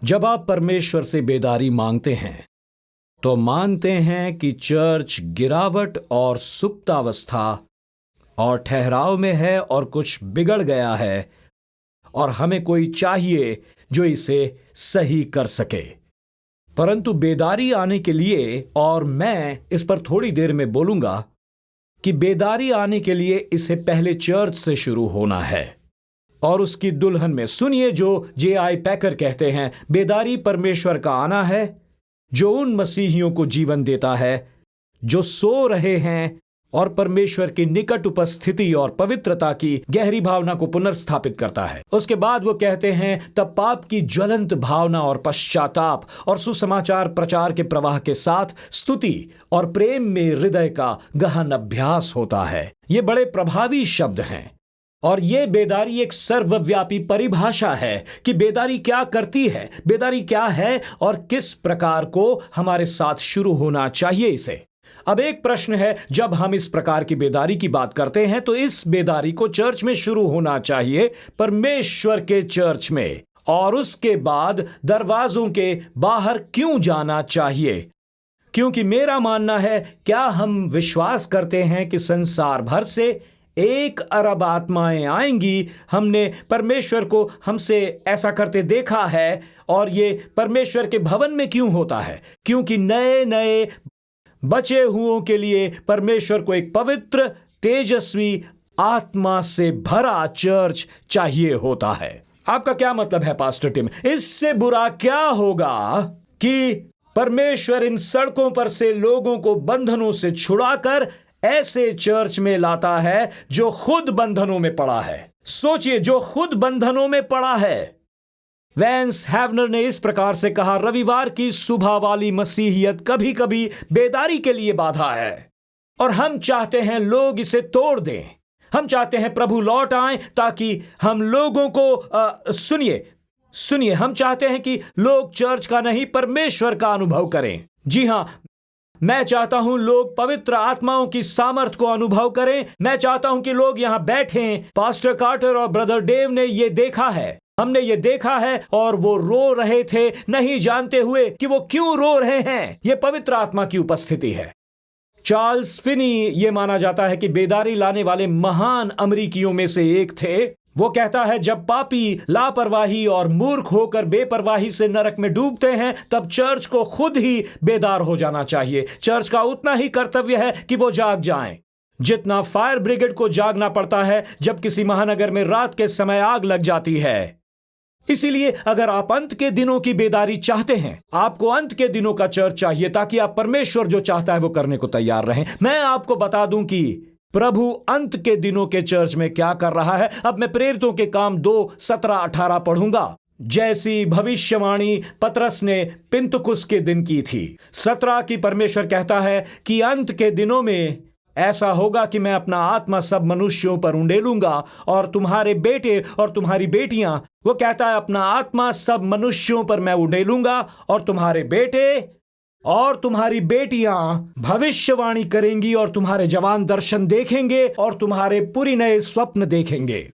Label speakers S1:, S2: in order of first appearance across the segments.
S1: जब आप परमेश्वर से बेदारी मांगते हैं तो मानते हैं कि चर्च गिरावट और सुप्तावस्था और ठहराव में है और कुछ बिगड़ गया है और हमें कोई चाहिए जो इसे सही कर सके। परंतु बेदारी आने के लिए, और मैं इस पर थोड़ी देर में बोलूंगा कि बेदारी आने के लिए इससे पहले चर्च से शुरू होना है और उसकी दुल्हन में। सुनिए जो J.I. पैकर कहते हैं, बेदारी परमेश्वर का आना है जो उन मसीहियों को जीवन देता है जो सो रहे हैं और परमेश्वर की निकट उपस्थिति और पवित्रता की गहरी भावना को पुनर्स्थापित करता है। उसके बाद वो कहते हैं, तब पाप की ज्वलंत भावना और पश्चाताप और सुसमाचार प्रचार के प्रवाह के साथ स्तुति और प्रेम में हृदय का गहन अभ्यास होता है। ये बड़े प्रभावी शब्द हैं और ये बेदारी एक सर्वव्यापी परिभाषा है कि बेदारी क्या करती है, बेदारी क्या है और किस प्रकार को हमारे साथ शुरू होना चाहिए इसे। अब एक प्रश्न है, जब हम इस प्रकार की बेदारी की बात करते हैं तो इस बेदारी को चर्च में शुरू होना चाहिए, परमेश्वर के चर्च में, और उसके बाद दरवाजों के बाहर क्यों जाना चाहिए? क्योंकि मेरा मानना है, क्या हम विश्वास करते हैं कि संसार भर से 1 अरब आत्माएं आएंगी? हमने परमेश्वर को हमसे ऐसा करते देखा है। और ये परमेश्वर के भवन में क्यों होता है? क्योंकि नए नए बचे हुओं के लिए परमेश्वर को एक पवित्र तेजस्वी आत्मा से भरा चर्च चाहिए होता है। आपका क्या मतलब है पास्टर टिम? इससे बुरा क्या होगा कि परमेश्वर इन सड़कों पर से लोगों को बंधनों से छुड़ाकर ऐसे चर्च में लाता है जो खुद बंधनों में पड़ा है। सोचिए, जो खुद बंधनों में पड़ा है। वैंस हैवनर ने इस प्रकार से कहा, रविवार की सुबह वाली मसीहियत कभी कभी बेदारी के लिए बाधा है और हम चाहते हैं लोग इसे तोड़ दें। हम चाहते हैं प्रभु लौट आए ताकि हम लोगों को सुनिए, हम चाहते हैं कि लोग चर्च का नहीं परमेश्वर का अनुभव करें। जी हां, मैं चाहता हूं लोग पवित्र आत्माओं की सामर्थ को अनुभव करें। मैं चाहता हूं कि लोग यहां बैठें। पास्टर कार्टर और ब्रदर डेव ने यह देखा है, हमने ये देखा है, और वो रो रहे थे नहीं जानते हुए कि वो क्यों रो रहे हैं। ये पवित्र आत्मा की उपस्थिति है। चार्ल्स फिनी ये माना जाता है कि बेदारी लाने वाले महान अमरीकियों में से एक थे। वो कहता है, जब पापी लापरवाही और मूर्ख होकर बेपरवाही से नरक में डूबते हैं तब चर्च को खुद ही बेदार हो जाना चाहिए। चर्च का उतना ही कर्तव्य है कि वो जाग जाएं जितना फायर ब्रिगेड को जागना पड़ता है जब किसी महानगर में रात के समय आग लग जाती है। इसीलिए अगर आप अंत के दिनों की बेदारी चाहते हैं, आपको अंत के दिनों का चर्च चाहिए ताकि आप परमेश्वर जो चाहता है वो करने को तैयार रहें। मैं आपको बता दूं कि प्रभु अंत के दिनों के चर्च में क्या कर रहा है। अब मैं प्रेरितों के काम 2:17-18 पढ़ूंगा। जैसी भविष्यवाणी पतरस ने पिन्तुकुस के दिन की थी। 17 की परमेश्वर कहता है कि अंत के दिनों में ऐसा होगा कि मैं अपना आत्मा सब मनुष्यों पर उंडेलूंगा और तुम्हारे बेटे और तुम्हारी बेटियां, वो कहता है अपना आत्मा सब मनुष्यों पर मैं उंडेलूंगा और तुम्हारे बेटे और तुम्हारी बेटियां भविष्यवाणी करेंगी और तुम्हारे जवान दर्शन देखेंगे और तुम्हारे पुरी नए स्वप्न देखेंगे।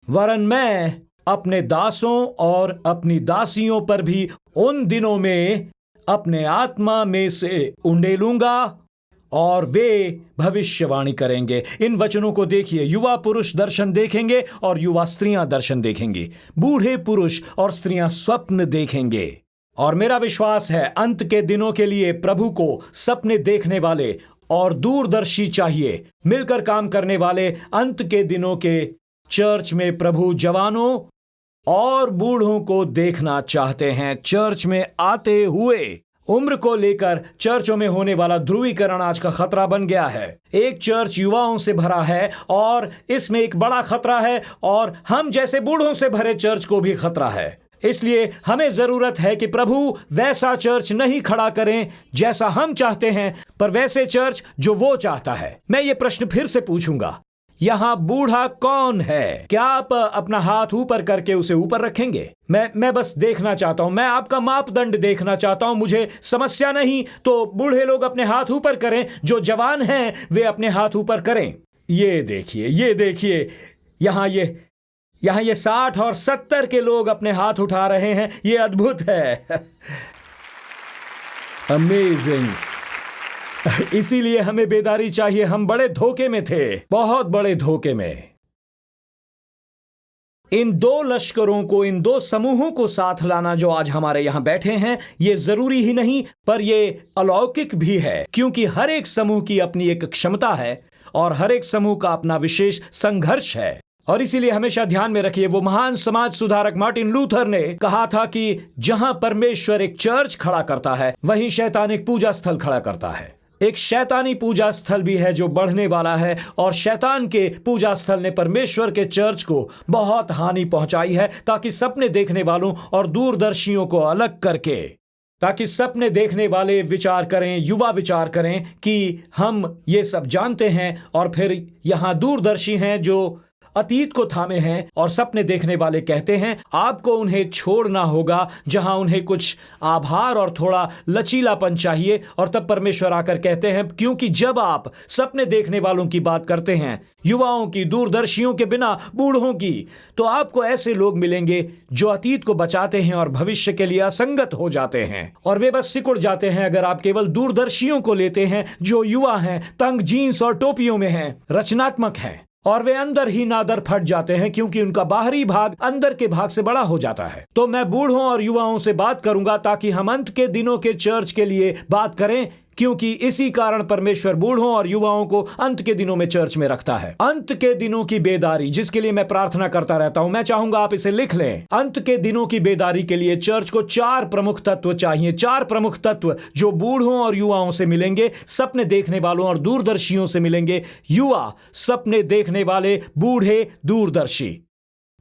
S1: वरन मैं अपने दासों और अपनी दासियों पर भी उन दिनों में अपने आत्मा में से उंडेलूंगा और वे भविष्यवाणी करेंगे। इन वचनों को देखिए, युवा पुरुष दर्शन देखेंगे और युवा स्त्रियां दर्शन देखेंगी। बूढ़े पुरुष और स्त्रियां स्वप्न देखेंगे। और मेरा विश्वास है अंत के दिनों के लिए प्रभु को सपने देखने वाले और दूरदर्शी चाहिए, मिलकर काम करने वाले। अंत के दिनों के चर्च में प्रभु जवानों और बूढ़ों को देखना चाहते हैं। चर्च में आते हुए उम्र को लेकर चर्चों में होने वाला ध्रुवीकरण आज का खतरा बन गया है। एक चर्च युवाओं से भरा है और इसमें एक बड़ा खतरा है, और हम जैसे बूढ़ों से भरे चर्च को भी खतरा है। इसलिए हमें जरूरत है कि प्रभु वैसा चर्च नहीं खड़ा करें जैसा हम चाहते हैं, पर वैसे चर्च जो वो चाहता है। मैं ये प्रश्न फिर से पूछूंगा, यहां बूढ़ा कौन है? क्या आप अपना हाथ ऊपर करके उसे ऊपर रखेंगे? मैं बस देखना चाहता हूं, मैं आपका मापदंड देखना चाहता हूं। मुझे समस्या नहीं तो बूढ़े लोग अपने हाथ ऊपर करें, जो जवान हैं वे अपने हाथ ऊपर करें। ये देखिए यहां यहां ये 60 और 70 के लोग अपने हाथ उठा रहे हैं। ये अद्भुत है। अमेजिंग। इसीलिए हमें बेदारी चाहिए। हम बड़े धोखे में थे, बहुत बड़े धोखे में। इन दो लश्करों को, इन दो समूहों को साथ लाना जो आज हमारे यहां बैठे हैं, ये जरूरी ही नहीं पर ये अलौकिक भी है, क्योंकि हर एक समूह की अपनी एक क्षमता है और हर एक समूह का अपना विशेष संघर्ष है। और इसीलिए हमेशा ध्यान में रखिए, वो महान समाज सुधारक मार्टिन लूथर ने कहा था कि जहां परमेश्वर एक चर्च खड़ा करता है, वहीं शैतान एक पूजा स्थल खड़ा करता है। एक शैतानी पूजा स्थल भी है जो बढ़ने वाला है, और शैतान के पूजा स्थल ने परमेश्वर के चर्च को बहुत हानि पहुंचाई है, ताकि सपने देखने वालों और दूरदर्शियों को अलग करके, ताकि सपने देखने वाले विचार करें, युवा विचार करें कि हम ये सब जानते हैं, और फिर यहां दूरदर्शी हैं जो अतीत को थामे हैं, और सपने देखने वाले कहते हैं आपको उन्हें छोड़ना होगा, जहां उन्हें कुछ आभार और थोड़ा लचीलापन चाहिए। और तब परमेश्वर आकर कहते हैं, क्योंकि जब आप सपने देखने वालों की बात करते हैं, युवाओं की, दूरदर्शियों के बिना बूढ़ों की, तो आपको ऐसे लोग मिलेंगे जो अतीत को बचाते हैं और भविष्य के लिए असंगत हो जाते हैं, और वे बस सिकुड़ जाते हैं। अगर आप केवल दूरदर्शियों को लेते हैं जो युवा हैं, तंग जीन्स और टोपियों में हैं, रचनात्मक हैं, और वे अंदर ही नादर फट जाते हैं, क्योंकि उनका बाहरी भाग अंदर के भाग से बड़ा हो जाता है। तो मैं बूढ़ों और युवाओं से बात करूंगा, ताकि हम अंत के दिनों के चर्च के लिए बात करें, क्योंकि इसी कारण परमेश्वर बूढ़ों और युवाओं को अंत के दिनों में चर्च में रखता है। अंत के दिनों की बेदारी, जिसके लिए मैं प्रार्थना करता रहता हूं, मैं चाहूंगा आप इसे लिख लें। अंत के दिनों की बेदारी के लिए चर्च को 4 प्रमुख तत्व चाहिए। 4 प्रमुख तत्व जो बूढ़ों और युवाओं से मिलेंगे, सपने देखने वालों और दूरदर्शियों से मिलेंगे। युवा, सपने देखने वाले, बूढ़े, दूरदर्शी,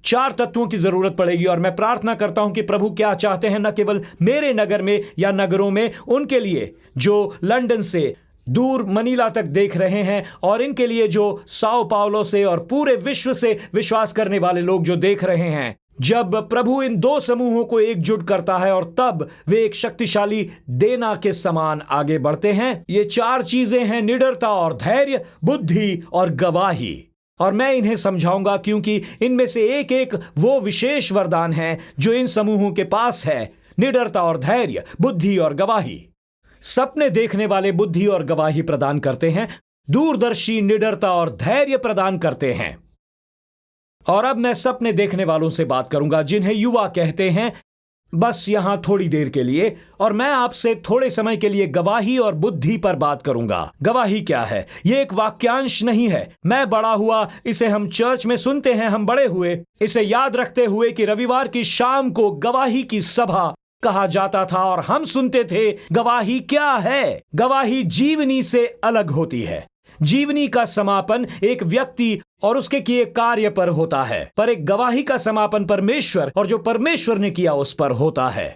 S1: 4 तत्वों की जरूरत पड़ेगी। और मैं प्रार्थना करता हूं कि प्रभु क्या चाहते हैं, न केवल मेरे नगर में या नगरों में, उनके लिए जो लंदन से दूर मनीला तक देख रहे हैं, और इनके लिए जो साओ पाउलो से और पूरे विश्व से विश्वास करने वाले लोग जो देख रहे हैं। जब प्रभु इन 2 समूहों को एकजुट करता है, और तब वे एक शक्तिशाली देना के समान आगे बढ़ते हैं। ये 4 चीजें हैं, निडरता और धैर्य, बुद्धि और गवाही। और मैं इन्हें समझाऊंगा, क्योंकि इनमें से एक एक वो विशेष वरदान है जो इन समूहों के पास है। निडरता और धैर्य, बुद्धि और गवाही। सपने देखने वाले बुद्धि और गवाही प्रदान करते हैं, दूरदर्शी निडरता और धैर्य प्रदान करते हैं। और अब मैं सपने देखने वालों से बात करूंगा, जिन्हें युवा कहते हैं, बस यहां थोड़ी देर के लिए। और मैं आपसे थोड़े समय के लिए गवाही और बुद्धि पर बात करूंगा। गवाही क्या है? यह एक वाक्यांश नहीं है। मैं बड़ा हुआ, इसे हम चर्च में सुनते हैं, हम बड़े हुए इसे याद रखते हुए कि रविवार की शाम को गवाही की सभा कहा जाता था, और हम सुनते थे गवाही क्या है। गवाही जीवनी से अलग होती है। जीवनी का समापन एक व्यक्ति और उसके किए कार्य पर होता है, पर एक गवाही का समापन परमेश्वर और जो परमेश्वर ने किया उस पर होता है।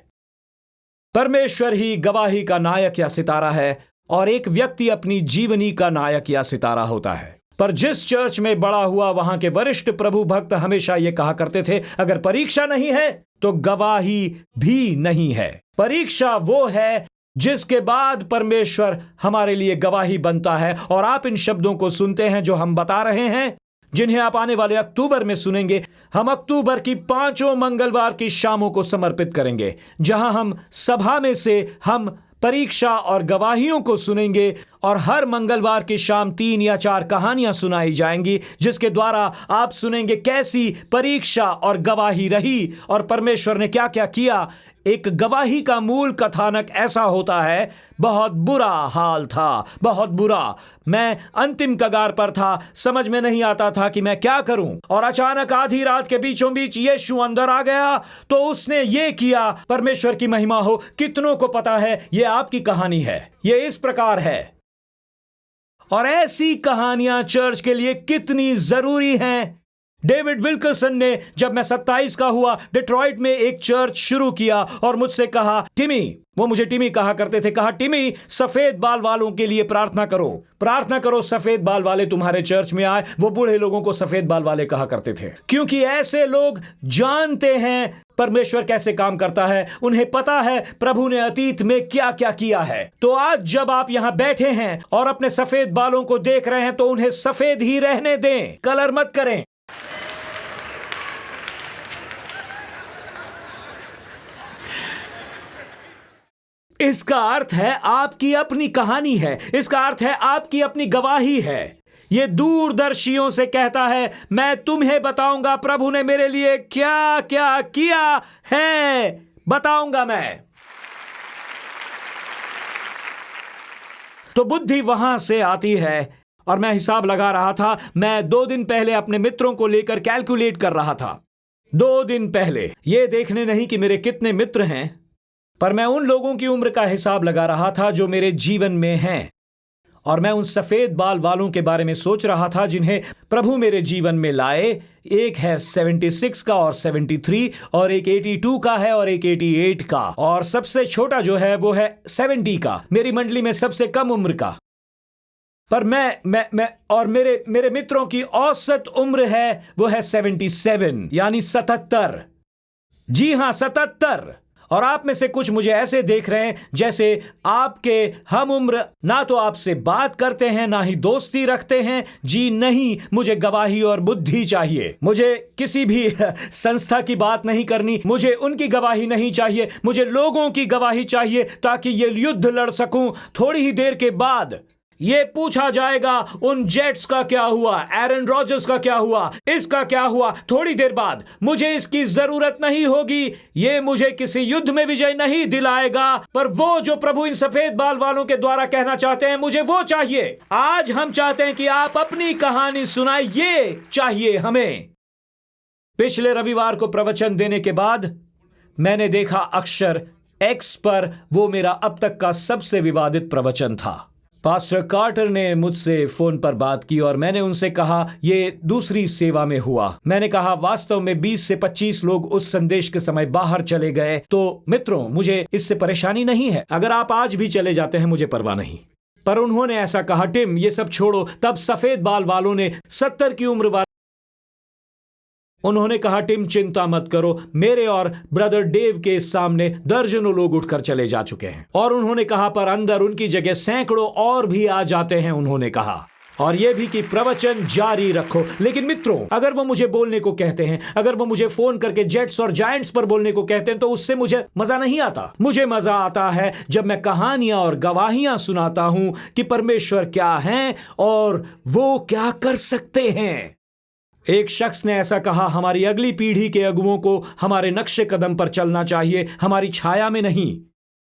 S1: परमेश्वर ही गवाही का नायक या सितारा है, और एक व्यक्ति अपनी जीवनी का नायक या सितारा होता है। पर जिस चर्च में बड़ा हुआ, वहां के वरिष्ठ प्रभु भक्त हमेशा यह कहा करते थे, अगर परीक्षा नहीं है तो गवाही भी नहीं है। परीक्षा वो है जिसके बाद परमेश्वर हमारे लिए गवाही बनता है। और आप इन शब्दों को सुनते हैं जो हम बता रहे हैं, जिन्हें आप आने वाले अक्टूबर में सुनेंगे। हम अक्टूबर की 5 मंगलवार की शामों को समर्पित करेंगे, जहां हम सभा में से हम परीक्षा और गवाहियों को सुनेंगे, और हर मंगलवार की शाम 3 या 4 कहानियां सुनाई जाएंगी, जिसके द्वारा आप सुनेंगे कैसी परीक्षा और गवाही रही और परमेश्वर ने क्या क्या किया। एक गवाही का मूल कथानक ऐसा होता है, बहुत बुरा हाल था, बहुत बुरा। मैं अंतिम कगार पर था, समझ में नहीं आता था कि मैं क्या करूं, और अचानक आधी रात के बीचों बीच यीशु अंदर आ गया, तो उसने ये किया। परमेश्वर की महिमा हो। कितनों को पता है ये आपकी कहानी है? ये इस प्रकार है। और ऐसी कहानियां चर्च के लिए कितनी जरूरी हैं। डेविड विल्करसन ने, जब मैं 27 का हुआ, डिट्रॉइट में एक चर्च शुरू किया, और मुझसे कहा, टिमी, वो मुझे टिमी कहा करते थे, कहा, टिमी, सफेद बाल वालों के लिए प्रार्थना करो, प्रार्थना करो, सफेद बाल वाले तुम्हारे चर्च में आए। वो बूढ़े लोगों को सफेद बाल वाले कहा करते थे, क्योंकि ऐसे लोग जानते हैं परमेश्वर कैसे काम करता है। उन्हें पता है प्रभु ने अतीत में क्या क्या किया है। तो आज जब आप यहां बैठे हैं और अपने सफेद बालों को देख रहे हैं, तो उन्हें सफेद ही रहने दें, कलर मत करें। इसका अर्थ है आपकी अपनी कहानी है, इसका अर्थ है आपकी अपनी गवाही है। ये दूरदर्शियों से कहता है, मैं तुम्हें बताऊंगा प्रभु ने मेरे लिए क्या क्या किया है, बताऊंगा मैं। तो बुद्धि वहां से आती है। और मैं हिसाब लगा रहा था, मैं 2 दिन पहले अपने मित्रों को लेकर कैलकुलेट कर रहा था। 2 दिन पहले, ये देखने नहीं कि मेरे कितने मित्र हैं, पर मैं उन लोगों की उम्र का हिसाब लगा रहा था जो मेरे जीवन में हैं। और मैं उन सफेद बाल वालों के बारे में सोच रहा था जिन्हें प्रभु मेरे जीवन में लाए। एक है 76 का और 73, और एक 82 का है और एक 88 का, और सबसे छोटा जो है वो है 70 का, मेरी मंडली में सबसे कम उम्र का। पर मैं और मेरे मित्रों की औसत उम्र है वो है 77, यानी 77। जी हां, 77। और आप में से कुछ मुझे ऐसे देख रहे हैं जैसे आपके हम उम्र ना तो आपसे बात करते हैं ना ही दोस्ती रखते हैं। जी नहीं, मुझे गवाही और बुद्धि चाहिए। मुझे किसी भी संस्था की बात नहीं करनी, मुझे उनकी गवाही नहीं चाहिए, मुझे लोगों की गवाही चाहिए ताकि ये युद्ध लड़ सकूं। थोड़ी ही देर के बाद ये पूछा जाएगा, उन जेट्स का क्या हुआ, एरन रॉजर्स का क्या हुआ, इसका क्या हुआ। थोड़ी देर बाद मुझे इसकी जरूरत नहीं होगी, ये मुझे किसी युद्ध में विजय नहीं दिलाएगा, पर वो जो प्रभु इन सफेद बाल वालों के द्वारा कहना चाहते हैं, मुझे वो चाहिए। आज हम चाहते हैं कि आप अपनी कहानी सुनाए, ये चाहिए हमें। पिछले रविवार को प्रवचन देने के बाद मैंने देखा अक्षर एक्स पर वो मेरा अब तक का सबसे विवादित प्रवचन था। पास्टर कार्टर ने मुझसे फोन पर बात की और मैंने उनसे कहा ये दूसरी सेवा में हुआ। मैंने कहा वास्तव में 20 से 25 लोग उस संदेश के समय बाहर चले गए। तो मित्रों, मुझे इससे परेशानी नहीं है, अगर आप आज भी चले जाते हैं मुझे परवाह नहीं। पर उन्होंने ऐसा कहा, टिम ये सब छोड़ो। तब सफेद बाल वालों ने 70 की उम्र वाले उन्होंने कहा, टिम चिंता मत करो, मेरे और ब्रदर डेव के सामने दर्जनों लोग उठकर चले जा चुके हैं। और उन्होंने कहा पर अंदर उनकी जगह सैकड़ों और भी आ जाते हैं। उन्होंने कहा और यह भी कि प्रवचन जारी रखो। लेकिन मित्रों, अगर वो मुझे बोलने को कहते हैं, अगर वो मुझे फोन करके जेट्स और जायंट्स पर बोलने को कहते हैं, तो उससे मुझे मजा नहीं आता। मुझे मजा आता है जब मैं कहानियां और गवाहियां सुनाता हूं कि परमेश्वर क्या है और वो क्या कर सकते हैं। एक शख्स ने ऐसा कहा, हमारी अगली पीढ़ी के अगुओं को हमारे नक्शे कदम पर चलना चाहिए, हमारी छाया में नहीं।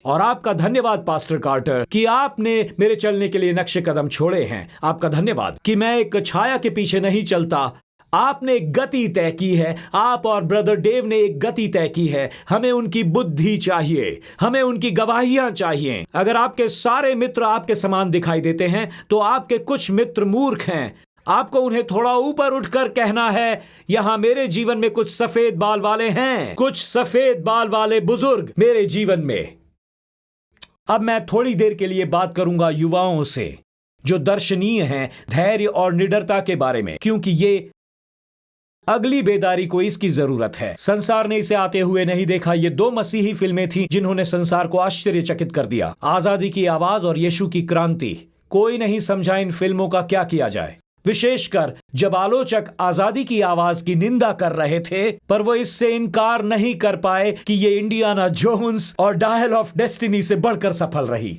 S1: और आपका धन्यवाद पास्टर कार्टर कि आपने मेरे चलने के लिए नक्शे कदम छोड़े हैं। आपका धन्यवाद कि मैं एक छाया के पीछे नहीं चलता। आपने एक गति तय की है, आप और ब्रदर डेव ने एक गति तय की है। हमें उनकी बुद्धि चाहिए, हमें उनकी गवाहियां चाहिए। अगर आपके सारे मित्र आपके समान दिखाई देते हैं तो आपके कुछ मित्र मूर्ख हैं। आपको उन्हें थोड़ा ऊपर उठकर कहना है, यहां मेरे जीवन में कुछ सफेद बाल वाले हैं, कुछ सफेद बाल वाले बुजुर्ग मेरे जीवन में। अब मैं थोड़ी देर के लिए बात करूंगा युवाओं से जो दर्शनीय हैं, धैर्य और निडरता के बारे में, क्योंकि ये अगली बेदारी को इसकी जरूरत है। संसार ने इसे आते हुए नहीं देखा। ये 2 मसीही फिल्में थीं जिन्होंने संसार को आश्चर्यचकित कर दिया, आजादी की आवाज और यीशु की क्रांति। कोई नहीं समझा इन फिल्मों का क्या किया जाए, विशेषकर जब आलोचक आजादी की आवाज की निंदा कर रहे थे, पर वो इससे इनकार नहीं कर पाए कि ये इंडियाना जोन्स और डायल ऑफ डेस्टिनी से बढ़कर सफल रही,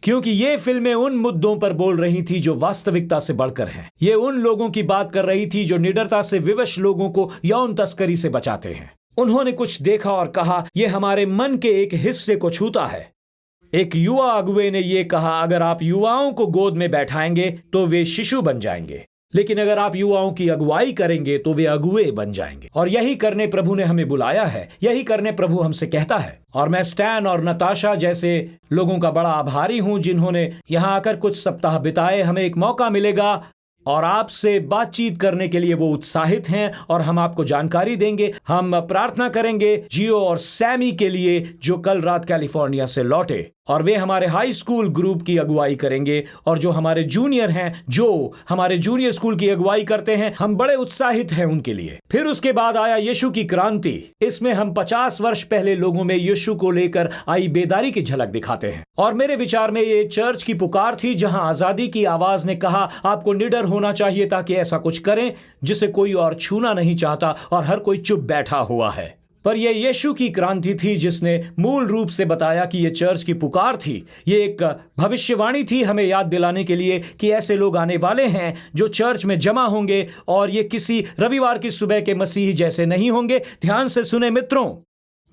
S1: क्योंकि ये फिल्में उन मुद्दों पर बोल रही थी जो वास्तविकता से बढ़कर हैं। ये उन लोगों की बात कर रही थी जो निडरता से विवश लोगों को यौन तस्करी से बचाते हैं। उन्होंने कुछ देखा और कहा, यह हमारे मन के एक हिस्से को छूता है। एक युवा अगुवे ने यह कहा, अगर आप युवाओं को गोद में बैठाएंगे तो वे शिशु बन जाएंगे, लेकिन अगर आप युवाओं की अगुवाई करेंगे तो वे अगुए बन जाएंगे। और यही करने प्रभु ने हमें बुलाया है, यही करने प्रभु हमसे कहता है। और मैं स्टैन और नताशा जैसे लोगों का बड़ा आभारी हूं जिन्होंने यहां आकर कुछ सप्ताह बिताए। हमें एक मौका मिलेगा और आपसे बातचीत करने के लिए वो उत्साहित हैं और हम आपको जानकारी देंगे। हम प्रार्थना करेंगे जियो और सैमी के लिए जो कल रात कैलिफोर्निया से लौटे, और वे हमारे हाई स्कूल ग्रुप की अगुवाई करेंगे। और जो हमारे जूनियर हैं, जो हमारे जूनियर स्कूल की अगुवाई करते हैं, हम बड़े उत्साहित हैं उनके लिए। फिर उसके बाद आया यीशु की क्रांति। इसमें हम 50 वर्ष पहले लोगों में यीशु को लेकर आई बेदारी की झलक दिखाते हैं। और मेरे विचार में ये चर्च की पुकार थी जहां आजादी की आवाज ने कहा, आपको निडर होना चाहिए ताकि ऐसा कुछ करें जिसे कोई और छूना नहीं चाहता और हर कोई चुप बैठा हुआ है। पर यह यीशु की क्रांति थी जिसने मूल रूप से बताया कि यह चर्च की पुकार थी। यह एक भविष्यवाणी थी हमें याद दिलाने के लिए कि ऐसे लोग आने वाले हैं जो चर्च में जमा होंगे और ये किसी रविवार की सुबह के मसीही जैसे नहीं होंगे। ध्यान से सुने मित्रों,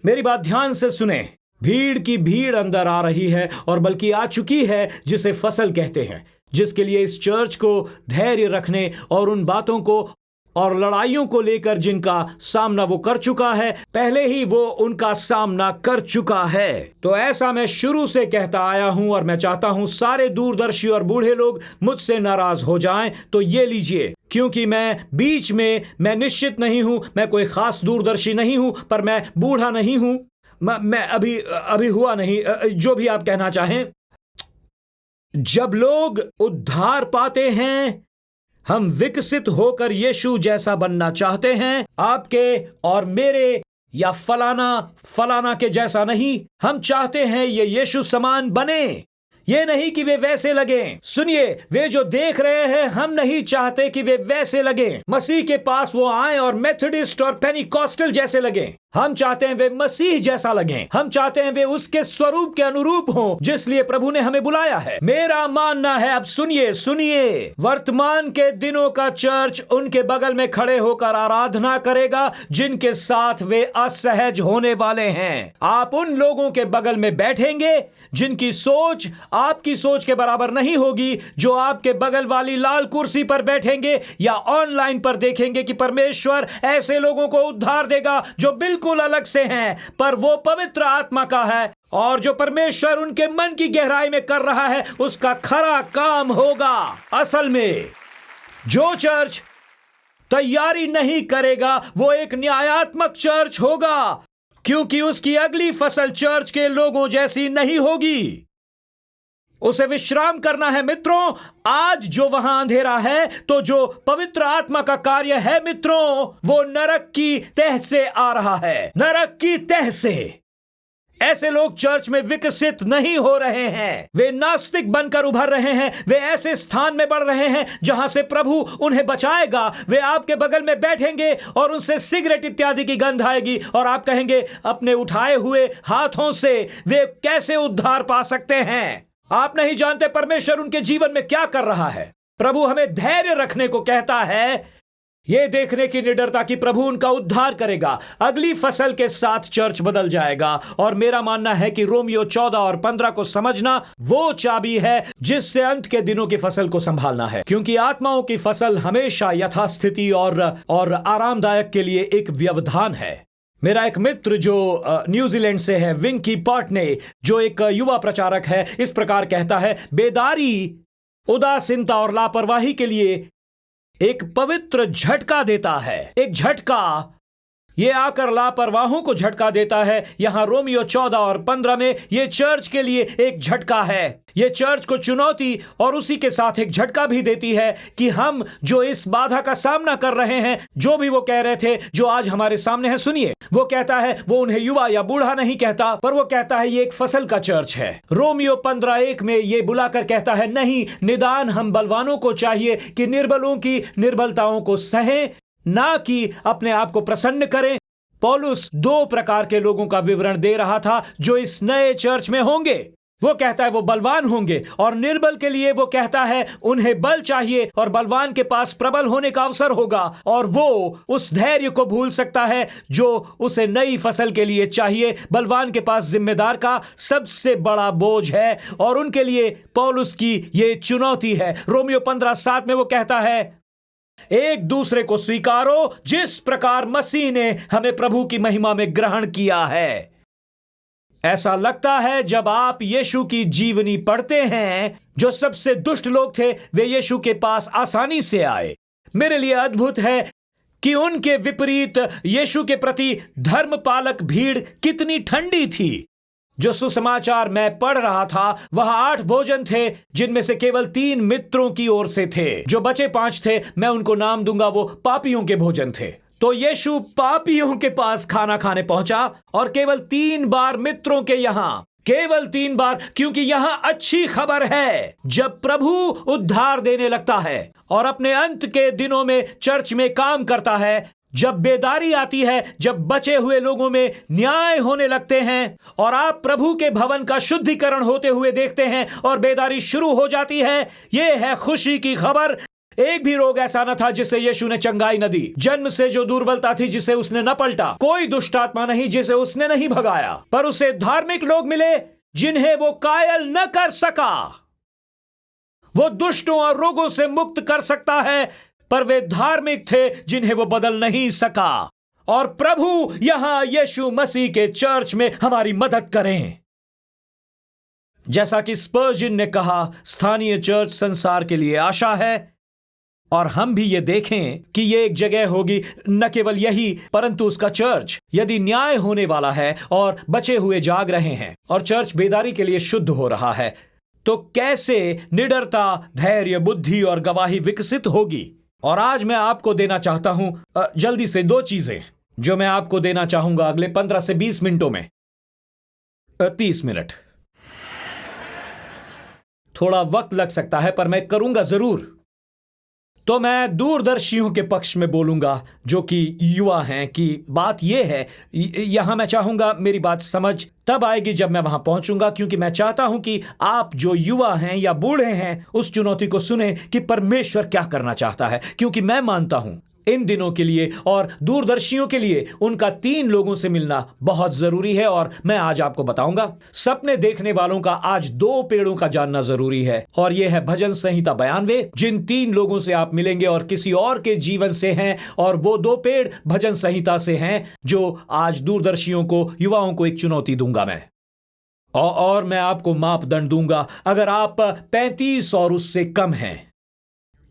S1: मेरी बात ध्यान से सुने। भीड़ की भीड़ अंदर आ रही है और बल्कि आ चुकी है जिसे फसल कहते हैं, जिसके लिए इस चर्च को धैर्य रखने और उन बातों को और लड़ाइयों को लेकर जिनका सामना वो कर चुका है, पहले ही वो उनका सामना कर चुका है। तो ऐसा मैं शुरू से कहता आया हूं और मैं चाहता हूं सारे दूरदर्शी और बूढ़े लोग मुझसे नाराज हो जाएं तो ये लीजिए, क्योंकि मैं बीच में मैं निश्चित नहीं हूं, मैं कोई खास दूरदर्शी नहीं हूं, पर मैं बूढ़ा नहीं हूं, मैं अभी हुआ नहीं, जो भी आप कहना चाहें। जब लोग उद्धार पाते हैं, हम विकसित होकर यीशु जैसा बनना चाहते हैं, आपके और मेरे या फलाना के जैसा नहीं। हम चाहते हैं ये यीशु समान बने, ये नहीं कि वे वैसे लगें। सुनिए, वे जो देख रहे हैं, हम नहीं चाहते कि वे वैसे लगें, मसीह के पास वो आए और मेथोडिस्ट और पेनिकॉस्टल जैसे लगें। हम चाहते हैं वे मसीह जैसा लगें। हम चाहते हैं वे उसके स्वरूप के अनुरूप हों जिसलिए प्रभु ने हमें बुलाया है। मेरा मानना है, अब सुनिए, वर्तमान के दिनों का चर्च उनके बगल में खड़े होकर आराधना करेगा जिनके साथ वे असहज होने वाले हैं। आप उन लोगों के बगल में बैठेंगे जिनकी सोच आपकी सोच के बराबर नहीं होगी, जो आपके बगल वाली लाल कुर्सी पर बैठेंगे या ऑनलाइन पर देखेंगे कि परमेश्वर ऐसे लोगों को उद्धार देगा जो बिल्कुल अलग से हैं, पर वो पवित्र आत्मा का है और जो परमेश्वर उनके मन की गहराई में कर रहा है उसका खरा काम होगा। असल में जो चर्च तैयारी नहीं करेगा वो एक न्यायात्मक चर्च होगा, क्योंकि उसकी अगली फसल चर्च के लोगों जैसी नहीं होगी। उसे विश्राम करना है मित्रों। आज जो वहां अंधेरा है, तो जो पवित्र आत्मा का कार्य है मित्रों, वो नरक की तह से आ रहा है, नरक की तह से। ऐसे लोग चर्च में विकसित नहीं हो रहे हैं, वे नास्तिक बनकर उभर रहे हैं, वे ऐसे स्थान में बढ़ रहे हैं जहां से प्रभु उन्हें बचाएगा। वे आपके बगल में बैठेंगे और उनसे सिगरेट इत्यादि की गंध आएगी और आप कहेंगे अपने उठाए हुए हाथों से वे कैसे उद्धार पा सकते हैं। आप नहीं जानते परमेश्वर उनके जीवन में क्या कर रहा है। प्रभु हमें धैर्य रखने को कहता है, यह देखने की निडरता कि प्रभु उनका उद्धार करेगा। अगली फसल के साथ चर्च बदल जाएगा। और मेरा मानना है कि रोमियो 14 और 15 को समझना वो चाबी है जिससे अंत के दिनों की फसल को संभालना है, क्योंकि आत्माओं की फसल हमेशा यथास्थिति और आरामदायक के लिए एक व्यवधान है। मेरा एक मित्र जो न्यूजीलैंड से है, विंकी पार्टने, जो एक युवा प्रचारक है, इस प्रकार कहता है, बेदारी, उदासीनता और लापरवाही के लिए एक पवित्र झटका देता है। एक झटका, ये आकर लापरवाहों को झटका देता है। यहां रोमियो 14 और 15 में ये चर्च के लिए एक झटका है। ये चर्च को चुनौती और उसी के साथ एक झटका भी देती है कि हम जो इस बाधा का सामना कर रहे हैं, जो भी वो कह रहे थे, जो आज हमारे सामने है, सुनिए, वो कहता है, वो उन्हें युवा या बूढ़ा नहीं कहता, पर वो कहता है ये एक फसल का चर्च है। रोमियो 15:1 में ये बुलाकर कहता है, नहीं, निदान हम बलवानों को चाहिए कि निर्बलों की निर्बलताओं को सहें, ना कि अपने आप को प्रसन्न करें। पौलुस 2 प्रकार के लोगों का विवरण दे रहा था जो इस नए चर्च में होंगे। वो कहता है वो बलवान होंगे, और निर्बल के लिए वो कहता है उन्हें बल चाहिए और बलवान के पास प्रबल होने का अवसर होगा, और वो उस धैर्य को भूल सकता है जो उसे नई फसल के लिए चाहिए। बलवान के पास जिम्मेदार का सबसे बड़ा बोझ है और उनके लिए पौलुस की ये चुनौती है। रोमियो 15:7 में वो कहता है, एक दूसरे को स्वीकारो जिस प्रकार मसीह ने हमें प्रभु की महिमा में ग्रहण किया है। ऐसा लगता है जब आप यीशु की जीवनी पढ़ते हैं, जो सबसे दुष्ट लोग थे वे यीशु के पास आसानी से आए। मेरे लिए अद्भुत है कि उनके विपरीत यीशु के प्रति धर्मपालक भीड़ कितनी ठंडी थी। जो सुसमाचार मैं पढ़ रहा था, वह 8 भोजन थे जिनमें से केवल 3 मित्रों की ओर से थे। जो बचे 5 थे, मैं उनको नाम दूंगा, वो पापियों के भोजन थे। तो यीशु पापियों के पास खाना खाने पहुंचा और केवल 3 बार मित्रों के यहां, केवल 3 बार, क्योंकि यहां अच्छी खबर है। जब प्रभु उद्धार देने लगता है और अपने अंत के दिनों में चर्च में काम करता है, जब बेदारी आती है, जब बचे हुए लोगों में न्याय होने लगते हैं और आप प्रभु के भवन का शुद्धिकरण होते हुए देखते हैं और बेदारी शुरू हो जाती है, यह है खुशी की खबर। एक भी रोग ऐसा न था जिसे यीशु ने चंगाई न दी, जन्म से जो दुर्बलता थी जिसे उसने न पलटा, कोई दुष्ट आत्मा नहीं जिसे उसने नहीं भगाया, पर उसे धार्मिक लोग मिले जिन्हें वो कायल न कर सका। वो दुष्टों और रोगों से मुक्त कर सकता है, पर वे धार्मिक थे जिन्हें वो बदल नहीं सका। और प्रभु यहां यीशु मसीह के चर्च में हमारी मदद करें। जैसा कि स्पर्जन ने कहा, स्थानीय चर्च संसार के लिए आशा है, और हम भी ये देखें कि ये एक जगह होगी, न केवल यही परंतु उसका चर्च यदि न्याय होने वाला है और बचे हुए जाग रहे हैं और चर्च बेदारी के लिए शुद्ध हो रहा है, तो कैसे निडरता, धैर्य, बुद्धि और गवाही विकसित होगी। और आज मैं आपको देना चाहता हूं जल्दी से 2 चीजें जो मैं आपको देना चाहूंगा अगले 15 से 20 मिनटों में। 30 मिनट थोड़ा वक्त लग सकता है, पर मैं करूंगा जरूर। तो मैं दूरदर्शियों के पक्ष में बोलूंगा जो कि युवा हैं, कि बात यह है, यहां मैं चाहूंगा मेरी बात समझ तब आएगी जब मैं वहां पहुंचूंगा, क्योंकि मैं चाहता हूं कि आप जो युवा हैं या बूढ़े हैं उस चुनौती को सुने कि परमेश्वर क्या करना चाहता है। क्योंकि मैं मानता हूं इन दिनों के लिए और दूरदर्शियों के लिए उनका 3 लोगों से मिलना बहुत जरूरी है। और मैं आज आपको बताऊंगा, सपने देखने वालों का आज 2 पेड़ों का जानना जरूरी है, और यह है भजन संहिता 92, जिन 3 लोगों से आप मिलेंगे और किसी और के जीवन से हैं, और वो 2 पेड़ भजन संहिता से हैं जो आज दूरदर्शियों को, युवाओं को एक चुनौती दूंगा मैं। और मैं आपको मापदंड दूंगा। अगर आप 35 और उससे कम हैं,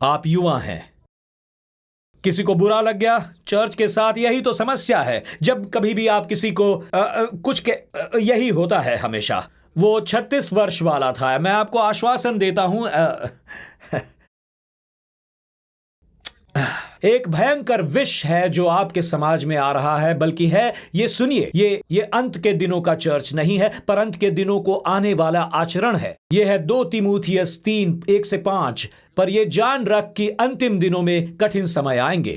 S1: आप युवा हैं, किसी को बुरा लग गया चर्च के साथ, यही तो समस्या है। जब कभी भी आप किसी को कुछ के यही होता है हमेशा। वो 36 वर्ष वाला था, मैं आपको आश्वासन देता हूं, एक भयंकर विष है जो आपके समाज में आ रहा है, बल्कि है, ये सुनिए, ये अंत के दिनों का चर्च नहीं है, पर अंत के दिनों को आने वाला आचरण है। यह है 2 तीमुथियुस 3, 1 से 5। पर यह जान रख कि अंतिम दिनों में कठिन समय आएंगे,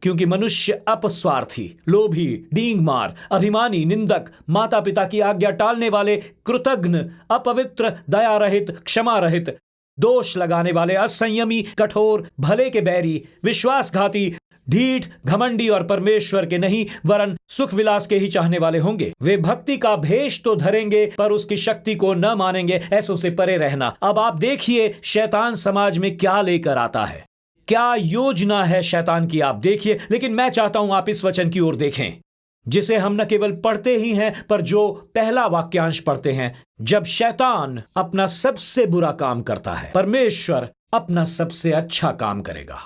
S1: क्योंकि मनुष्य अपस्वार्थी, लोभी, डींगमार, अभिमानी, निंदक, माता पिता की आज्ञा टालने वाले, कृतघ्न, अपवित्र, दया रहित, क्षमा रहित, दोष लगाने वाले, असंयमी, कठोर, भले के बैरी, विश्वासघाती, ढीठ, घमंडी और परमेश्वर के नहीं वरन सुख विलास के ही चाहने वाले होंगे। वे भक्ति का भेष तो धरेंगे पर उसकी शक्ति को न मानेंगे। ऐसों से परे रहना। अब आप देखिए शैतान समाज में क्या लेकर आता है, क्या योजना है शैतान की, आप देखिए। लेकिन मैं चाहता हूं आप इस वचन की ओर देखें, जिसे हम न केवल पढ़ते ही हैं, पर जो पहला वाक्यांश पढ़ते हैं। जब शैतान अपना सबसे बुरा काम करता है, परमेश्वर अपना सबसे अच्छा काम करेगा।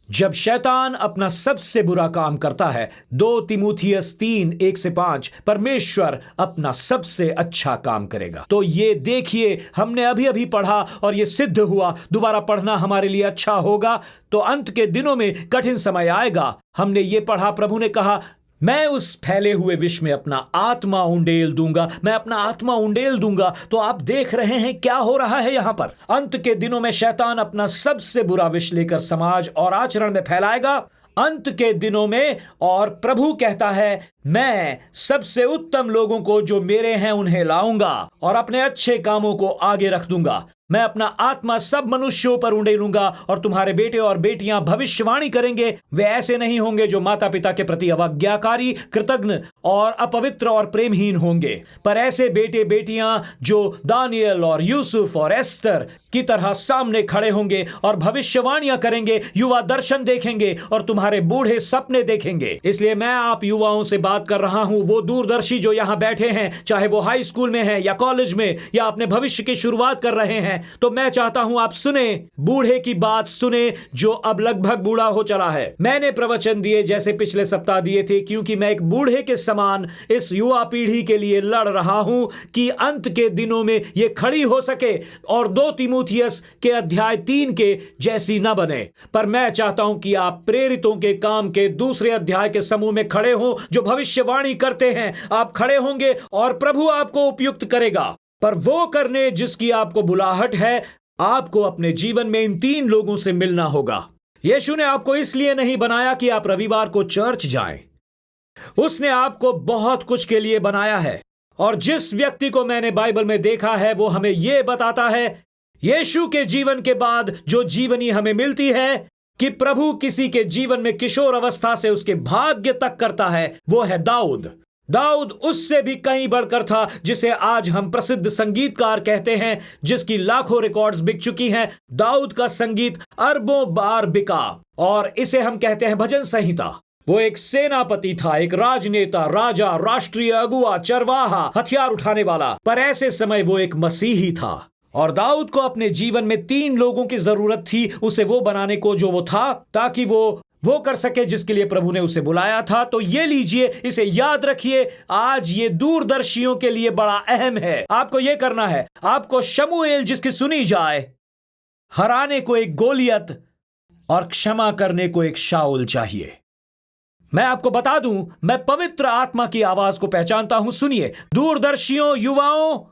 S1: जब शैतान अपना सबसे बुरा काम करता है, 2 तीमुथियुस 3, 1 से 5, परमेश्वर अपना सबसे अच्छा काम करेगा। तो ये देखिए, हमने अभी अभी पढ़ा और ये सिद्ध हुआ। दोबारा पढ़ना हमारे लिए अच्छा होगा। तो अंत के दिनों में कठिन समय आएगा। हमने ये पढ़ा, प्रभु ने कहा, मैं उस फैले हुए विष में अपना आत्मा उंडेल दूंगा, मैं अपना आत्मा उंडेल दूंगा। तो आप देख रहे हैं क्या हो रहा है यहां पर। अंत के दिनों में शैतान अपना सबसे बुरा विष लेकर समाज और आचरण में फैलाएगा। अंत के दिनों में, और प्रभु कहता है, मैं सबसे उत्तम लोगों को जो मेरे हैं उन्हें लाऊंगा और अपने अच्छे कामों को आगे रख दूंगा। मैं अपना आत्मा सब मनुष्यों पर उंडेलूंगा और तुम्हारे बेटे और बेटियां भविष्यवाणी करेंगे। वे ऐसे नहीं होंगे जो माता पिता के प्रति अवज्ञाकारी, कृतघ्न और अपवित्र और प्रेमहीन होंगे, पर ऐसे बेटे बेटियां जो दानियल और यूसुफ और एस्तर की तरह सामने खड़े होंगे और भविष्यवाणियां करेंगे। युवा दर्शन देखेंगे और तुम्हारे बूढ़े सपने देखेंगे। इसलिए मैं आप युवाओं से बात कर रहा हूं, वो दूरदर्शी जो यहां बैठे हैं, चाहे वो हाई स्कूल में हैं या कॉलेज में या अपने भविष्य की शुरुआत कर रहे हैं। तो मैं चाहता हूं आप सुने, बूढ़े की बात सुने जो अब लगभग बूढ़ा हो चला है। मैंने प्रवचन दिए जैसे पिछले सप्ताह दिए थे, क्योंकि मैं एक बूढ़े के समान इस युवा पीढ़ी के लिए लड़ रहा हूं कि अंत के दिनों में यह खड़ी हो सके और 2 तीमुथियुस के अध्याय 3 के जैसी न बने। पर मैं चाहता हूं कि आप प्रेरितों के काम के दूसरे अध्याय के समूह में खड़े हों, जो भविष्यवाणी करते हैं। आप खड़े होंगे और प्रभु आपको उपयुक्त करेगा। पर वो करने जिसकी आपको बुलाहट है, आपको अपने जीवन में इन 3 लोगों से मिलना होगा। यीशु ने आपको इसलिए नहीं बनाया कि आप रविवार को चर्च जाएं। उसने आपको बहुत कुछ के लिए बनाया है। और जिस व्यक्ति को मैंने बाइबल में देखा है वो हमें यह बताता है, यीशु के जीवन के बाद जो जीवनी हमें मिलती है कि प्रभु किसी के जीवन में किशोर अवस्था से उसके भाग्य तक करता है, वो है दाऊद। दाऊद उससे भी कहीं बढ़कर था, जिसे आज हम प्रसिद्ध संगीतकार कहते हैं, जिसकी लाखों रिकॉर्ड्स बिक चुकी हैं। दाऊद का संगीत अरबों बार बिका और इसे हम कहते हैं भजन संहिता। वो एक सेनापति था, एक राजनेता, राजा, राष्ट्रीय अगुआ, चरवाहा, हथियार उठाने वाला, पर ऐसे समय वो एक मसीही था। और दाऊद को अपने जीवन में 3 लोगों की जरूरत थी उसे वो बनाने को जो वो था, ताकि वो कर सके जिसके लिए प्रभु ने उसे बुलाया था। तो ये लीजिए, इसे याद रखिए, आज ये दूरदर्शियों के लिए बड़ा अहम है। आपको ये करना है, आपको शमूएल जिसकी सुनी जाए, हराने को एक गोलियत और क्षमा करने को एक शाऊल चाहिए। मैं आपको बता दूं, मैं पवित्र आत्मा की आवाज को पहचानता हूं। सुनिए, दूरदर्शियों, युवाओं,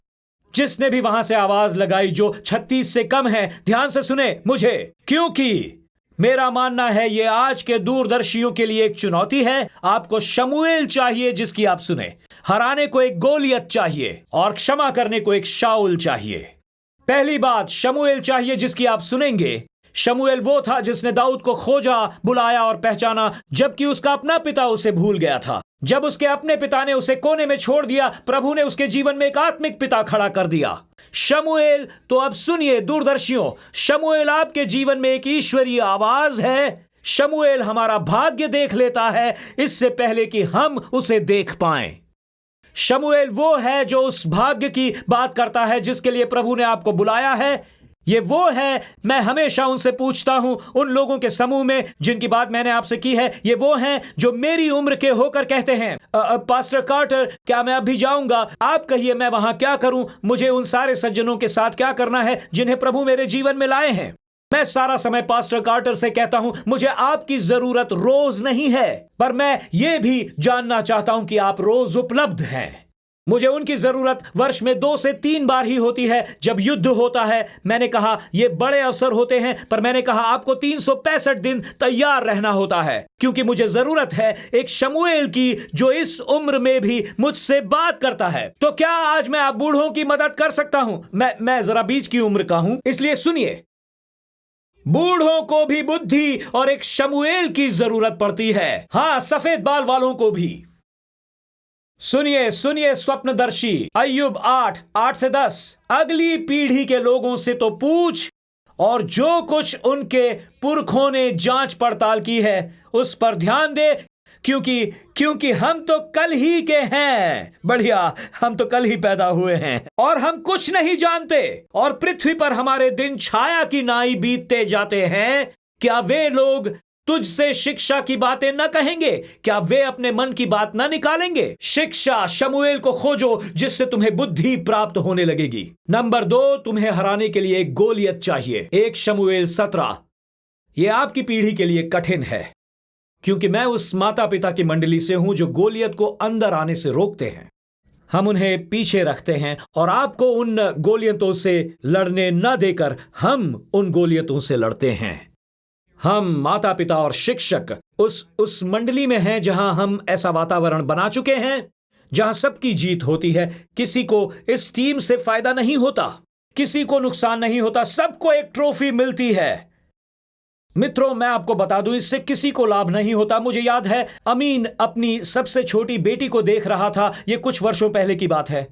S1: जिसने भी वहां से आवाज लगाई जो 36 से कम है, ध्यान से सुने मुझे, क्योंकि मेरा मानना है ये आज के दूरदर्शियों के लिए एक चुनौती है। आपको शमूएल चाहिए जिसकी आप सुने, हराने को एक गोलियत चाहिए और क्षमा करने को एक शाऊल चाहिए। पहली बात, शमूएल चाहिए जिसकी आप सुनेंगे। शमूएल वो था जिसने दाऊद को खोजा, बुलाया और पहचाना, जबकि उसका अपना पिता उसे भूल गया था। जब उसके अपने पिता ने उसे कोने में छोड़ दिया, प्रभु ने उसके जीवन में एक आत्मिक पिता खड़ा कर दिया, शमूएल। तो अब सुनिए दूरदर्शियों, शमूएल आपके जीवन में एक ईश्वरीय आवाज है। शमूएल हमारा भाग्य देख लेता है इससे पहले कि हम उसे देख पाएं। शमूएल वो है जो उस भाग्य की बात करता है जिसके लिए प्रभु ने आपको बुलाया है। ये वो है, मैं हमेशा उनसे पूछता हूं, उन लोगों के समूह में जिनकी बात मैंने आपसे की है, ये वो हैं जो मेरी उम्र के होकर कहते हैं, पास्टर कार्टर, क्या मैं अभी जाऊंगा? आप कहिए मैं वहां क्या करूं? मुझे उन सारे सज्जनों के साथ क्या करना है जिन्हें प्रभु मेरे जीवन में लाए हैं? मैं सारा समय पास्टर कार्टर से कहता हूं, मुझे आपकी जरूरत रोज नहीं है, पर मैं ये भी जानना चाहता हूं कि आप रोज उपलब्ध हैं। मुझे उनकी जरूरत वर्ष में 2 से 3 बार ही होती है, जब युद्ध होता है। मैंने कहा ये बड़े अवसर होते हैं, पर मैंने कहा आपको 365 दिन तैयार रहना होता है, क्योंकि मुझे जरूरत है एक शमूएल की जो इस उम्र में भी मुझसे बात करता है। तो क्या आज मैं आप बूढ़ों की मदद कर सकता हूं? मैं जरा बीच की उम्र का हूं, इसलिए सुनिए, बूढ़ों को भी बुद्धि और एक शमूएल की जरूरत पड़ती है। हां, सफेद बाल वालों को भी। सुनिए सुनिए स्वप्नदर्शी, अय्यूब 8 से 10, अगली पीढ़ी के लोगों से तो पूछ, और जो कुछ उनके पुरखों ने जांच पड़ताल की है उस पर ध्यान दे, क्योंकि हम तो कल ही के हैं। बढ़िया, हम तो कल ही पैदा हुए हैं और हम कुछ नहीं जानते, और पृथ्वी पर हमारे दिन छाया की नाई बीतते जाते हैं। क्या वे लोग तुझसे शिक्षा की बातें न कहेंगे? क्या वे अपने मन की बात न निकालेंगे? शिक्षा, शमूएल को खोजो जिससे तुम्हें बुद्धि प्राप्त होने लगेगी। नंबर 2, तुम्हें हराने के लिए एक गोलियत चाहिए। 1 शमूएल 17। यह आपकी पीढ़ी के लिए कठिन है, क्योंकि मैं उस माता पिता की मंडली से हूं जो गोलियत को अंदर आने से रोकते हैं। हम उन्हें पीछे रखते हैं और आपको उन गोलियतों से लड़ने न देकर हम उन गोलियतों से लड़ते हैं। हम माता पिता और शिक्षक उस मंडली में हैं जहां हम ऐसा वातावरण बना चुके हैं जहां सबकी जीत होती है। किसी को इस टीम से फायदा नहीं होता, किसी को नुकसान नहीं होता, सबको एक ट्रॉफी मिलती है। मित्रों, मैं आपको बता दूं, इससे किसी को लाभ नहीं होता। मुझे याद है, अमीन अपनी सबसे छोटी बेटी को देख रहा था, यह कुछ वर्षों पहले की बात है।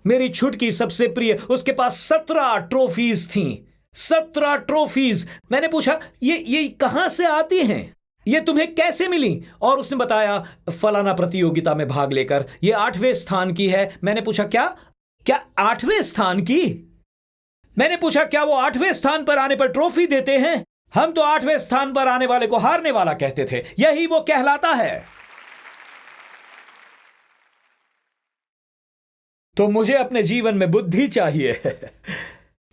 S1: मेरी छुटकी सबसे प्रिय, उसके पास 17 ट्रॉफीज थीं। 17 ट्रॉफीज। मैंने पूछा, ये कहां से आती हैं? ये तुम्हें कैसे मिली? और उसने बताया, फलाना प्रतियोगिता में भाग लेकर ये 8वें स्थान की है। मैंने पूछा, क्या 8वें स्थान की? मैंने पूछा, क्या वो 8वें स्थान पर आने पर ट्रॉफी देते हैं? हम तो 8वें स्थान पर आने वाले को हारने वाला कहते थे। यही वो कहलाता है। तो मुझे अपने जीवन में बुद्धि चाहिए।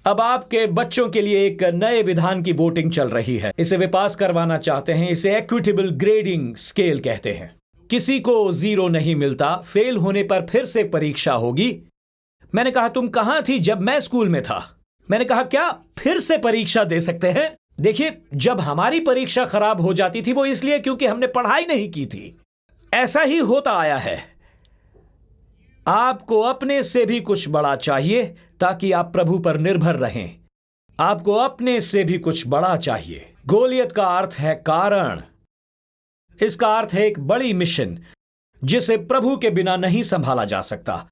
S1: अब आपके बच्चों के लिए एक नए विधान की वोटिंग चल रही है। इसे वे पास करवाना चाहते हैं। इसे इक्विटेबल ग्रेडिंग स्केल कहते हैं। किसी को 0 नहीं मिलता, फेल होने पर फिर से परीक्षा होगी। मैंने कहा, तुम कहां थी जब मैं स्कूल में था? मैंने कहा, क्या फिर से परीक्षा दे सकते हैं? देखिए, जब हमारी परीक्षा खराब हो जाती थी वो इसलिए क्योंकि हमने पढ़ाई नहीं की थी। ऐसा ही होता आया है। आपको अपने से भी कुछ बड़ा चाहिए ताकि आप प्रभु पर निर्भर रहें। आपको अपने से भी कुछ बड़ा चाहिए। गोलियत का अर्थ है कारण। इसका अर्थ है एक बड़ी मिशन जिसे प्रभु के बिना नहीं संभाला जा सकता।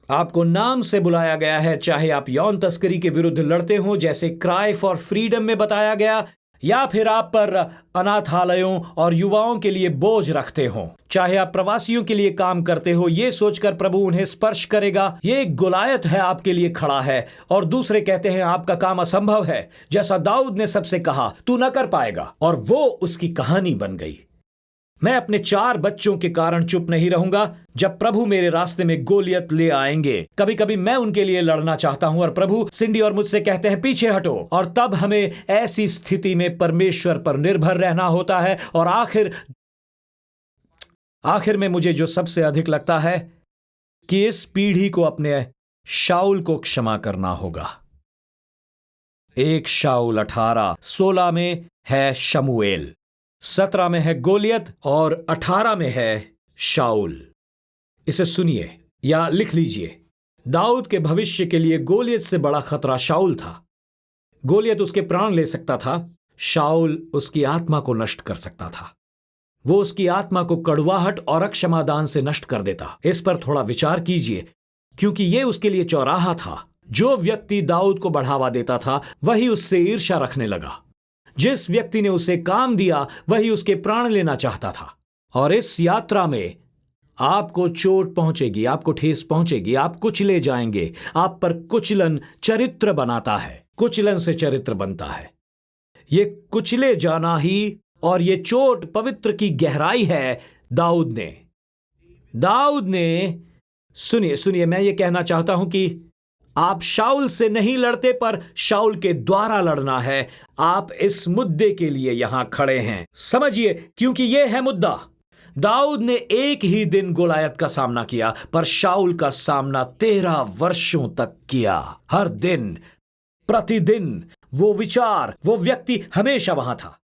S1: आपको नाम से बुलाया गया है, चाहे आप यौन तस्करी के विरुद्ध लड़ते हो जैसे क्राई फॉर फ्रीडम में बताया गया, या फिर आप पर अनाथालयों और युवाओं के लिए बोझ रखते हो, चाहे आप प्रवासियों के लिए काम करते हो ये सोचकर प्रभु उन्हें स्पर्श करेगा। ये एक गोलायत है आपके लिए खड़ा है और दूसरे कहते हैं आपका काम असंभव है। जैसा दाऊद ने सबसे कहा तू न कर पाएगा, और वो उसकी कहानी बन गई। मैं अपने 4 बच्चों के कारण चुप नहीं रहूंगा जब प्रभु मेरे रास्ते में गोलियत ले आएंगे। कभी कभी मैं उनके लिए लड़ना चाहता हूं और प्रभु सिंडी और मुझसे कहते हैं पीछे हटो, और तब हमें ऐसी स्थिति में परमेश्वर पर निर्भर रहना होता है। और आखिर में मुझे जो सबसे अधिक लगता है कि इस पीढ़ी को अपने शाऊल को क्षमा करना होगा। 1 शाऊल 18:16 में है शमूएल, 17 में है गोलियत और 18 में है शाऊल। इसे सुनिए या लिख लीजिए। दाऊद के भविष्य के लिए गोलियत से बड़ा खतरा शाऊल था। गोलियत उसके प्राण ले सकता था, शाऊल उसकी आत्मा को नष्ट कर सकता था। वो उसकी आत्मा को कड़वाहट और अक्षमादान से नष्ट कर देता। इस पर थोड़ा विचार कीजिए, क्योंकि यह उसके लिए चौराहा था। जो व्यक्ति दाऊद को बढ़ावा देता था वही उससे ईर्ष्या रखने लगा। जिस व्यक्ति ने उसे काम दिया वही उसके प्राण लेना चाहता था। और इस यात्रा में आपको चोट पहुंचेगी, आपको ठेस पहुंचेगी, आप कुचले जाएंगे। आप पर कुचलन चरित्र बनाता है, कुचलन से चरित्र बनता है। ये कुचले जाना ही और ये चोट पवित्र की गहराई है। दाऊद ने सुनिए, मैं ये कहना चाहता हूं कि आप शाऊल से नहीं लड़ते, पर शाऊल के द्वारा लड़ना है। आप इस मुद्दे के लिए यहां खड़े हैं, समझिए, क्योंकि यह है मुद्दा। दाऊद ने एक ही दिन गोलायत का सामना किया, पर शाऊल का सामना 13 वर्षों तक किया। हर दिन, प्रतिदिन वो विचार, वो व्यक्ति हमेशा वहां था।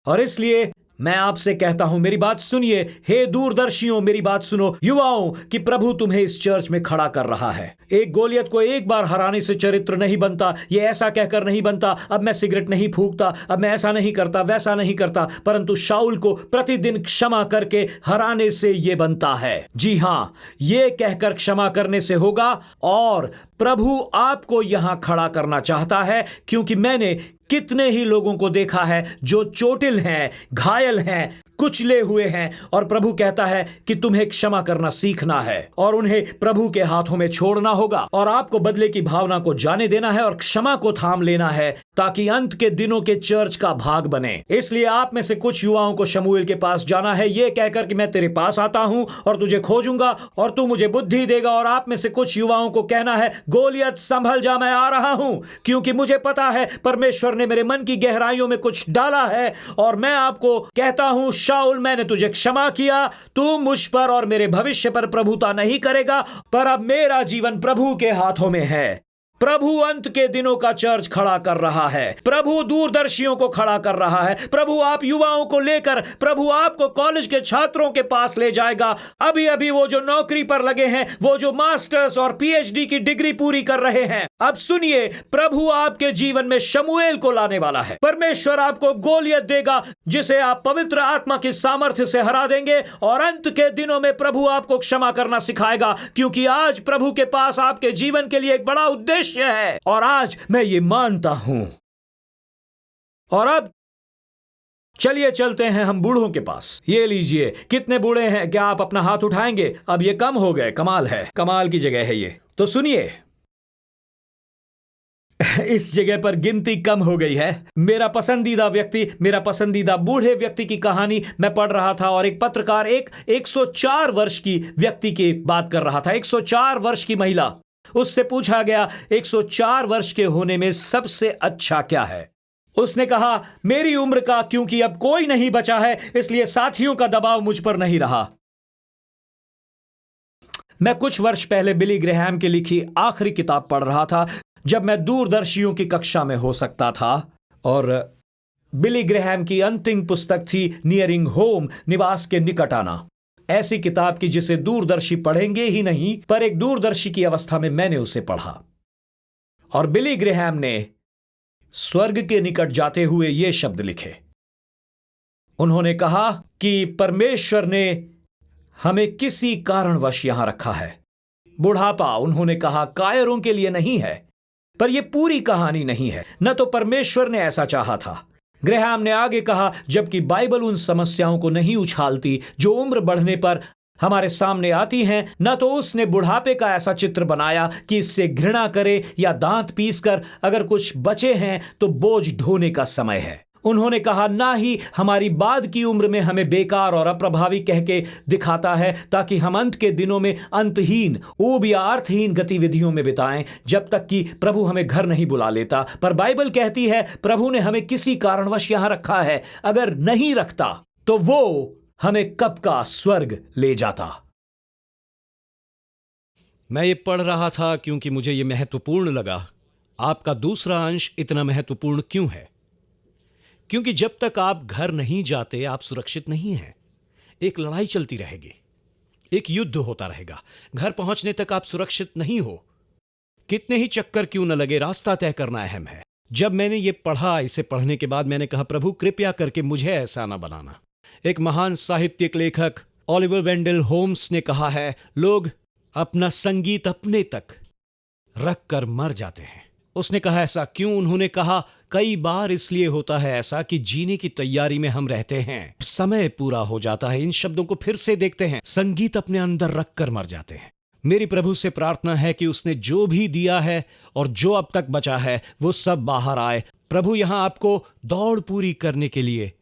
S1: और इसलिए मैं आपसे कहता हूं, मेरी बात सुनिए। हे दूरदर्शियों, मेरी बात सुनो। युवाओं, कि प्रभु तुम्हें इस चर्च में खड़ा कर रहा है। एक गोलियत को एक बार हराने से चरित्र नहीं बनता। ये ऐसा कहकर नहीं बनता अब मैं सिगरेट नहीं फूंकता, अब मैं ऐसा नहीं करता, वैसा नहीं करता, परंतु शाऊल को प्रतिदिन क्षमा करके हराने से यह बनता है। जी हां, यह कहकर क्षमा करने से होगा। और प्रभु आपको यहां खड़ा करना चाहता है, क्योंकि मैंने कितने ही लोगों को देखा है जो चोटिल हैं, घायल हैं, कुचले हुए हैं, और प्रभु कहता है कि तुम्हें क्षमा करना सीखना है और उन्हें प्रभु के हाथों में छोड़ना होगा। और आपको बदले की भावना को जाने देना है और क्षमा को थाम लेना है, ताकि अंत के दिनों के चर्च का भाग बने। इसलिए आप में से कुछ युवाओं को शमूएल के पास जाना है, यह कहकर कि मैं तेरे पास आता हूं और तुझे खोजूंगा और तू मुझे बुद्धि देगा। और आप में से कुछ युवाओं को कहना है, गोलियत संभल जा, मैं आ रहा हूं, क्योंकि मुझे पता है परमेश्वर ने मेरे मन की गहराइयों में कुछ डाला है। और मैं आपको कहता हूं, शाऊल, मैंने तुझे क्षमा किया, तू मुझ पर और मेरे भविष्य पर प्रभुता नहीं करेगा, पर अब मेरा जीवन प्रभु के हाथों में है। प्रभु अंत के दिनों का चर्च खड़ा कर रहा है। प्रभु दूरदर्शियों को खड़ा कर रहा है। प्रभु आप युवाओं को लेकर, प्रभु आपको कॉलेज के छात्रों के पास ले जाएगा। अभी अभी वो जो नौकरी पर लगे हैं, वो जो मास्टर्स और पीएचडी की डिग्री पूरी कर रहे हैं, अब सुनिए, प्रभु आपके जीवन में शमूएल को लाने वाला है। परमेश्वर आपको गोलियत देगा जिसे आप पवित्र आत्मा की सामर्थ्य से हरा देंगे। और अंत के दिनों में प्रभु आपको क्षमा करना सिखाएगा, क्योंकि आज प्रभु के पास आपके जीवन के लिए एक बड़ा उद्देश्य है। और आज मैं ये मानता हूं। और अब चलिए चलते हैं हम बूढ़ों के पास। ये लीजिए, कितने बूढ़े हैं? क्या आप अपना हाथ उठाएंगे? अब ये कम हो गए। कमाल है, कमाल की जगह है ये। तो सुनिए, इस जगह पर गिनती कम हो गई है। मेरा पसंदीदा व्यक्ति, मेरा पसंदीदा बूढ़े व्यक्ति की कहानी मैं पढ़ रहा था, और एक पत्रकार एक 104 वर्ष की व्यक्ति की बात कर रहा था। 104 वर्ष की महिला। उससे पूछा गया, 104 वर्ष के होने में सबसे अच्छा क्या है? उसने कहा, मेरी उम्र का, क्योंकि अब कोई नहीं बचा है, इसलिए साथियों का दबाव मुझ पर नहीं रहा। मैं कुछ वर्ष पहले बिली ग्रेहम की लिखी आखिरी किताब पढ़ रहा था, जब मैं दूरदर्शियों की कक्षा में हो सकता था, और बिली ग्रेहम की अंतिम पुस्तक थी नियरिंग होम, निवास के निकट आना। ऐसी किताब की जिसे दूरदर्शी पढ़ेंगे ही नहीं, पर एक दूरदर्शी की अवस्था में मैंने उसे पढ़ा। और बिली ग्रेहम ने स्वर्ग के निकट जाते हुए ये शब्द लिखे। उन्होंने कहा कि परमेश्वर ने हमें किसी कारणवश यहां रखा है। बुढ़ापा, उन्होंने कहा, कायरों के लिए नहीं है। पर यह पूरी कहानी नहीं है, न तो परमेश्वर ने ऐसा चाहा था। ग्रेहम ने आगे कहा, जबकि बाइबल उन समस्याओं को नहीं उछालती जो उम्र बढ़ने पर हमारे सामने आती हैं, न तो उसने बुढ़ापे का ऐसा चित्र बनाया कि इससे घृणा करे या दांत पीसकर अगर कुछ बचे हैं तो बोझ ढोने का समय है। उन्होंने कहा, ना ही हमारी बाद की उम्र में हमें बेकार और अप्रभावी कह के दिखाता है, ताकि हम अंत के दिनों में अंतहीन, ऊब या अर्थहीन गतिविधियों में बिताएं, जब तक कि प्रभु हमें घर नहीं बुला लेता। पर बाइबल कहती है प्रभु ने हमें किसी कारणवश यहां रखा है। अगर नहीं रखता तो वो हमें कब का स्वर्ग ले जाता।
S2: मैं ये पढ़ रहा था क्योंकि मुझे ये महत्वपूर्ण लगा। आपका दूसरा अंश इतना महत्वपूर्ण क्यों है? क्योंकि जब तक आप घर नहीं जाते आप सुरक्षित नहीं हैं। एक लड़ाई चलती रहेगी, एक युद्ध होता रहेगा। घर पहुंचने तक आप सुरक्षित नहीं हो। कितने ही चक्कर क्यों न लगे, रास्ता तय करना अहम है। जब मैंने ये पढ़ा, इसे पढ़ने के बाद मैंने कहा, प्रभु कृपया करके मुझे ऐसा ना बनाना। एक महान साहित्यिक लेखक ओलिवर वेंडल होम्स ने कहा है, लोग अपना संगीत अपने तक रख कर मर जाते हैं। उसने कहा, ऐसा क्यों? उन्होंने कहा, कई बार इसलिए होता है ऐसा कि जीने की तैयारी में हम रहते हैं, समय पूरा हो जाता है, इन शब्दों को फिर से देखते हैं, संगीत अपने अंदर रख कर मर जाते हैं। मेरी प्रभु से प्रार्थना है कि उसने जो भी दिया है और जो अब तक बचा है वो सब बाहर आए। प्रभु यहां आपको दौड़ पूरी करने के लिए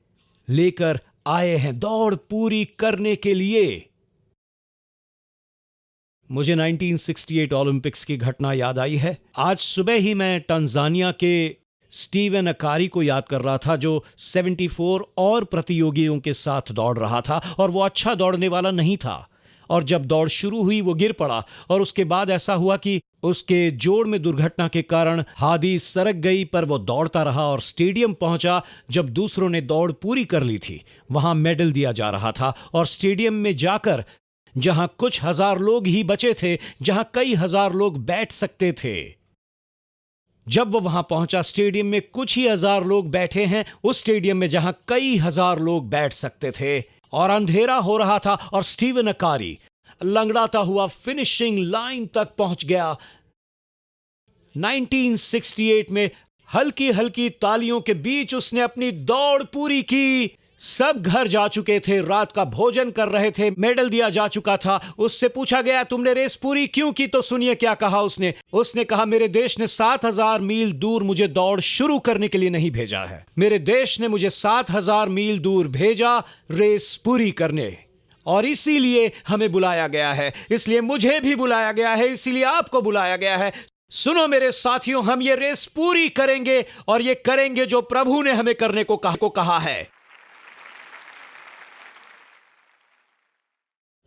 S2: लेकर आए हैं, दौड़ पूरी करने के लिए। मुझे 1968 ओलंपिक्स की घटना याद आई है। आज सुबह ही मैं तंजानिया के स्टीवन अकारी को याद कर रहा था, जो 74 और प्रतियोगियों के साथ दौड़ रहा था और वो अच्छा दौड़ने वाला नहीं था। और जब दौड़ शुरू हुई वो गिर पड़ा और उसके बाद ऐसा हुआ कि उसके जोड़ में दुर्घटना के कारण हादी सरक गई, पर वो दौड़ता रहा और स्टेडियम पहुंचा जब दूसरों ने दौड़ पूरी कर ली थी। वहां मेडल दिया जा रहा था और स्टेडियम में जाकर, जहां कुछ हजार लोग ही बचे थे, जहां कई हजार लोग बैठ सकते थे, जब वो वहां पहुंचा, स्टेडियम में कुछ ही हजार लोग बैठे हैं, उस स्टेडियम में जहां कई हजार लोग बैठ सकते थे, और अंधेरा हो रहा था और स्टीवन अकारी लंगड़ाता हुआ फिनिशिंग लाइन तक पहुंच गया। 1968 में हल्की हल्की तालियों के बीच उसने अपनी दौड़ पूरी की। सब घर जा चुके थे, रात का भोजन कर रहे थे, मेडल दिया जा चुका था। उससे पूछा गया, तुमने रेस पूरी क्यों की? तो सुनिए क्या कहा उसने कहा, मेरे देश ने 7000 मील दूर मुझे दौड़ शुरू करने के लिए नहीं भेजा है। मेरे देश ने मुझे 7000 मील दूर भेजा रेस पूरी करने, और इसीलिए हमें बुलाया गया है, इसलिए मुझे भी बुलाया गया है, इसीलिए आपको बुलाया गया है। सुनो मेरे साथियों, हम ये रेस पूरी करेंगे और ये करेंगे जो प्रभु ने हमें करने को कहा है।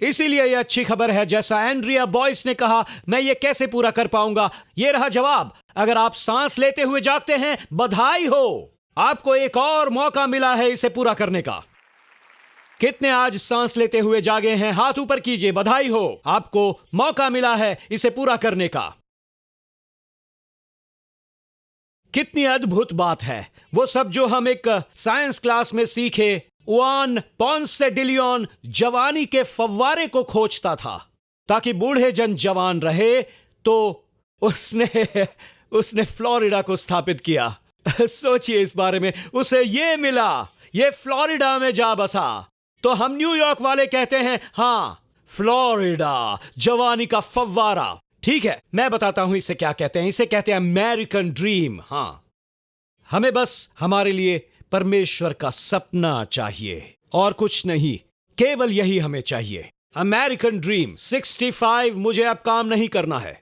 S2: इसीलिए यह अच्छी खबर है, जैसा एंड्रिया बॉयस ने कहा, मैं ये कैसे पूरा कर पाऊंगा? ये रहा जवाब। अगर आप सांस लेते हुए जागते हैं, बधाई हो, आपको एक और मौका मिला है इसे पूरा करने का। कितने आज सांस लेते हुए जागे हैं? हाथ ऊपर कीजिए, बधाई हो, आपको मौका मिला है इसे पूरा करने का। कितनी अद्भुत बात है। वो सब जो हम एक साइंस क्लास में सीखे, जुआन पोंस से डिलियन जवानी के फव्वारे को खोजता था ताकि बूढ़े जन जवान रहे, तो उसने फ्लोरिडा को स्थापित किया। सोचिए इस बारे में, उसे ये मिला, ये फ्लोरिडा में जा बसा। तो हम न्यूयॉर्क वाले कहते हैं, हां फ्लोरिडा, जवानी का फव्वारा। ठीक है, मैं बताता हूं इसे क्या कहते हैं। इसे कहते हैं अमेरिकन ड्रीम। हां, हमें बस हमारे लिए परमेश्वर का सपना चाहिए और कुछ नहीं, केवल यही हमें चाहिए। American dream. 65 मुझे अब काम नहीं करना है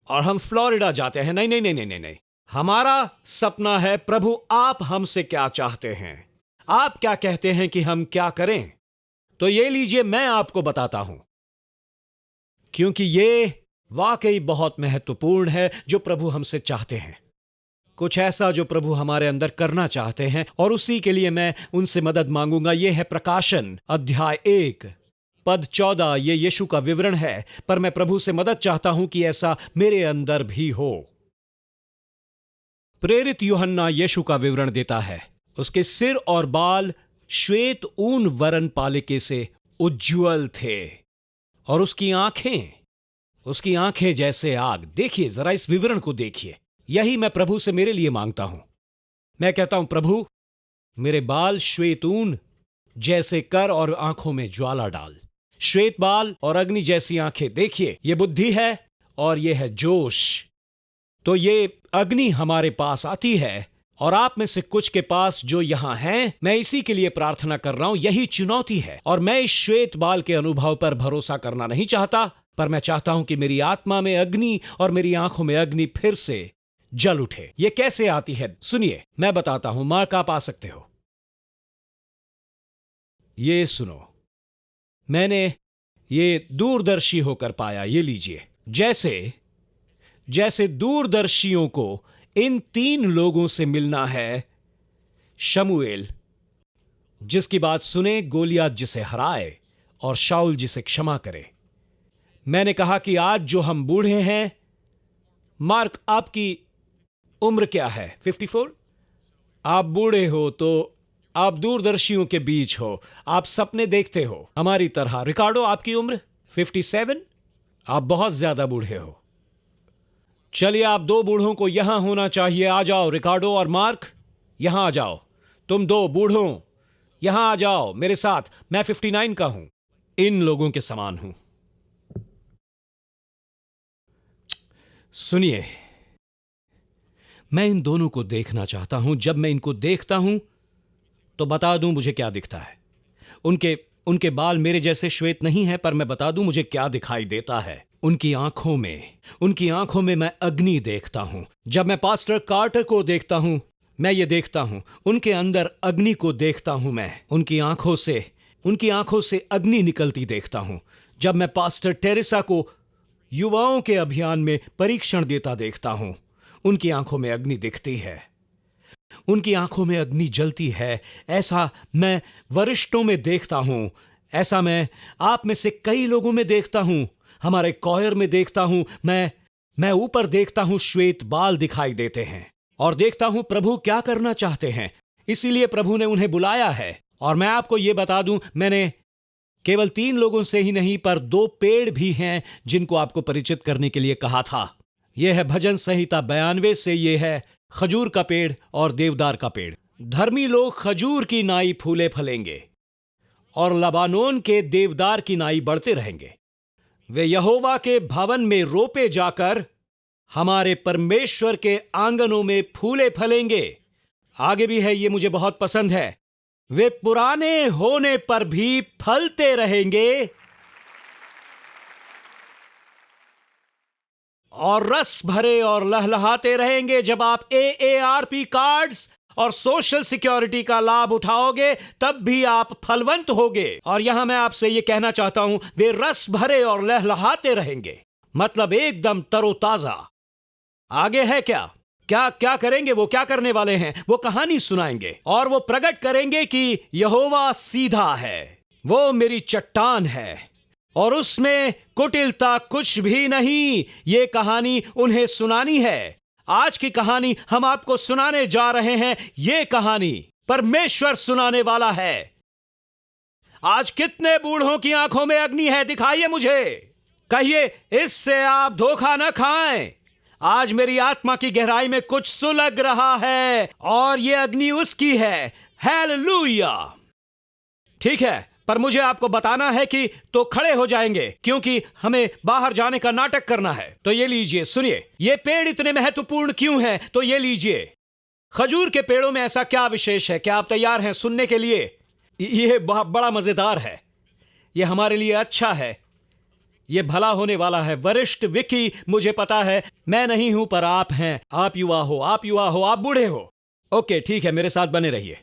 S2: और हम फ्लोरिडा जाते हैं। नहीं नहीं नहीं नहीं नहीं, हमारा सपना है, प्रभु आप हमसे क्या चाहते हैं, आप क्या कहते हैं कि हम क्या करें? तो ये लीजिए, मैं आपको बताता हूं, क्योंकि ये वाकई बहुत महत्वपूर्ण है जो प्रभु हमसे चाहते हैं। कुछ ऐसा जो प्रभु हमारे अंदर करना चाहते हैं, और उसी के लिए मैं उनसे मदद मांगूंगा। यह है प्रकाशन अध्याय 1 पद 14। ये यीशु का विवरण है, पर मैं प्रभु से मदद चाहता हूं कि ऐसा मेरे अंदर भी हो। प्रेरित यूहन्ना यीशु का विवरण देता है। उसके सिर और बाल श्वेत ऊन वरन पालिके से उज्ज्वल थे, और उसकी आंखें जैसे आग। देखिए जरा इस विवरण को देखिए। यही मैं प्रभु से मेरे लिए मांगता हूं। मैं कहता हूं, प्रभु मेरे बाल श्वेत ऊन जैसे कर और आंखों में ज्वाला डाल। श्वेत बाल और अग्नि जैसी आंखें। देखिए ये बुद्धि है और ये है जोश। तो ये अग्नि हमारे पास आती है, और आप में से कुछ के पास जो यहां हैं, मैं इसी के लिए प्रार्थना कर रहा हूं। यही चुनौती है, और मैं इस श्वेत बाल के अनुभव पर भरोसा करना नहीं चाहता, पर मैं चाहता हूं कि मेरी आत्मा में अग्नि और मेरी आंखों में अग्नि फिर से जल उठे। ये कैसे आती है सुनिए, मैं बताता हूं। मार्क आप आ सकते हो। ये सुनो, मैंने ये दूरदर्शी होकर पाया। ये लीजिए, जैसे दूरदर्शियों को इन 3 लोगों से मिलना है। शमूएल जिसकी बात सुने, गोलियात जिसे हराए, और शाऊल जिसे क्षमा करे। मैंने कहा कि आज जो हम बूढ़े हैं, मार्क आपकी उम्र क्या है? 54। आप बूढ़े हो तो आप दूरदर्शियों के बीच हो, आप सपने देखते हो हमारी तरह। रिकार्डो आपकी उम्र 57। आप बहुत ज्यादा बूढ़े हो। चलिए, आप 2 बूढ़ों को यहां होना चाहिए। आ जाओ रिकार्डो और मार्क, यहां आ जाओ। तुम 2 बूढ़ों यहां आ जाओ मेरे साथ। मैं 59 का हूं, इन लोगों के समान हूं। सुनिए, मैं इन दोनों को देखना चाहता हूं। जब मैं इनको देखता हूं तो बता दूं मुझे क्या दिखता है। उनके बाल मेरे जैसे श्वेत नहीं है, पर मैं बता दूं मुझे क्या दिखाई देता है। उनकी आंखों में मैं अग्नि देखता हूं। जब मैं पास्टर कार्टर को देखता हूं, मैं ये देखता हूं, उनके अंदर अग्नि को देखता हूं। मैं उनकी आंखों से अग्नि निकलती देखता हूं। जब मैं पास्टर टेरेसा को युवाओं के अभियान में परीक्षण देता देखता हूं, उनकी आंखों में अग्नि दिखती है, उनकी आंखों में अग्नि जलती है। ऐसा मैं वरिष्ठों में देखता हूं, ऐसा मैं आप में से कई लोगों में देखता हूं, हमारे कॉयर में देखता हूं। मैं ऊपर देखता हूं, श्वेत बाल दिखाई देते हैं, और देखता हूं प्रभु क्या करना चाहते हैं। इसीलिए प्रभु ने उन्हें बुलाया है। और मैं आपको यह बता दूं, मैंने केवल 3 लोगों से ही नहीं, पर 2 पेड़ भी हैं जिनको आपको परिचित करने के लिए कहा था। यह है भजन संहिता 92 से। यह है खजूर का पेड़ और देवदार का पेड़। धर्मी लोग खजूर की नाई फूले फलेंगे, और लबानोन के देवदार की नाई बढ़ते रहेंगे। वे यहोवा के भवन में रोपे जाकर हमारे परमेश्वर के आंगनों में फूले फलेंगे। आगे भी है, ये मुझे बहुत पसंद है। वे पुराने होने पर भी फलते रहेंगे और रस भरे और लहलहाते रहेंगे। जब आप AARP कार्ड्स और सोशल सिक्योरिटी का लाभ उठाओगे, तब भी आप फलवंत होगे। और यहां मैं आपसे यह कहना चाहता हूं, वे रस भरे और लहलहाते रहेंगे, मतलब एकदम तरोताजा। आगे है क्या करेंगे? वो क्या करने वाले हैं? वो कहानी सुनाएंगे, और वो प्रकट करेंगे कि यहोवा सीधा है, वो मेरी चट्टान है, और उसमें कुटिलता कुछ भी नहीं। ये कहानी उन्हें सुनानी है। आज की कहानी हम आपको सुनाने जा रहे हैं। ये कहानी परमेश्वर सुनाने वाला है। आज कितने बूढ़ों की आंखों में अग्नि है? दिखाइए मुझे। कहिए, इससे आप धोखा न खाएं। आज मेरी आत्मा की गहराई में कुछ सुलग रहा है, और यह अग्नि उसकी है। हालेलुया। ठीक है, पर मुझे आपको बताना है कि तो खड़े हो जाएंगे, क्योंकि हमें बाहर जाने का नाटक करना है। तो ये लीजिए, सुनिए, ये पेड़ इतने महत्वपूर्ण क्यों हैं? तो ये लीजिए, खजूर के पेड़ों में ऐसा क्या विशेष है? क्या आप तैयार हैं सुनने के लिए? ये बड़ा मजेदार है, ये हमारे लिए अच्छा है, ये भला होने वाला है। वरिष्ठ विकी, मुझे पता है मैं नहीं हूं, पर आप हैं। आप युवा हो, आप बूढ़े हो। ओके, ठीक है, मेरे साथ बने रहिए।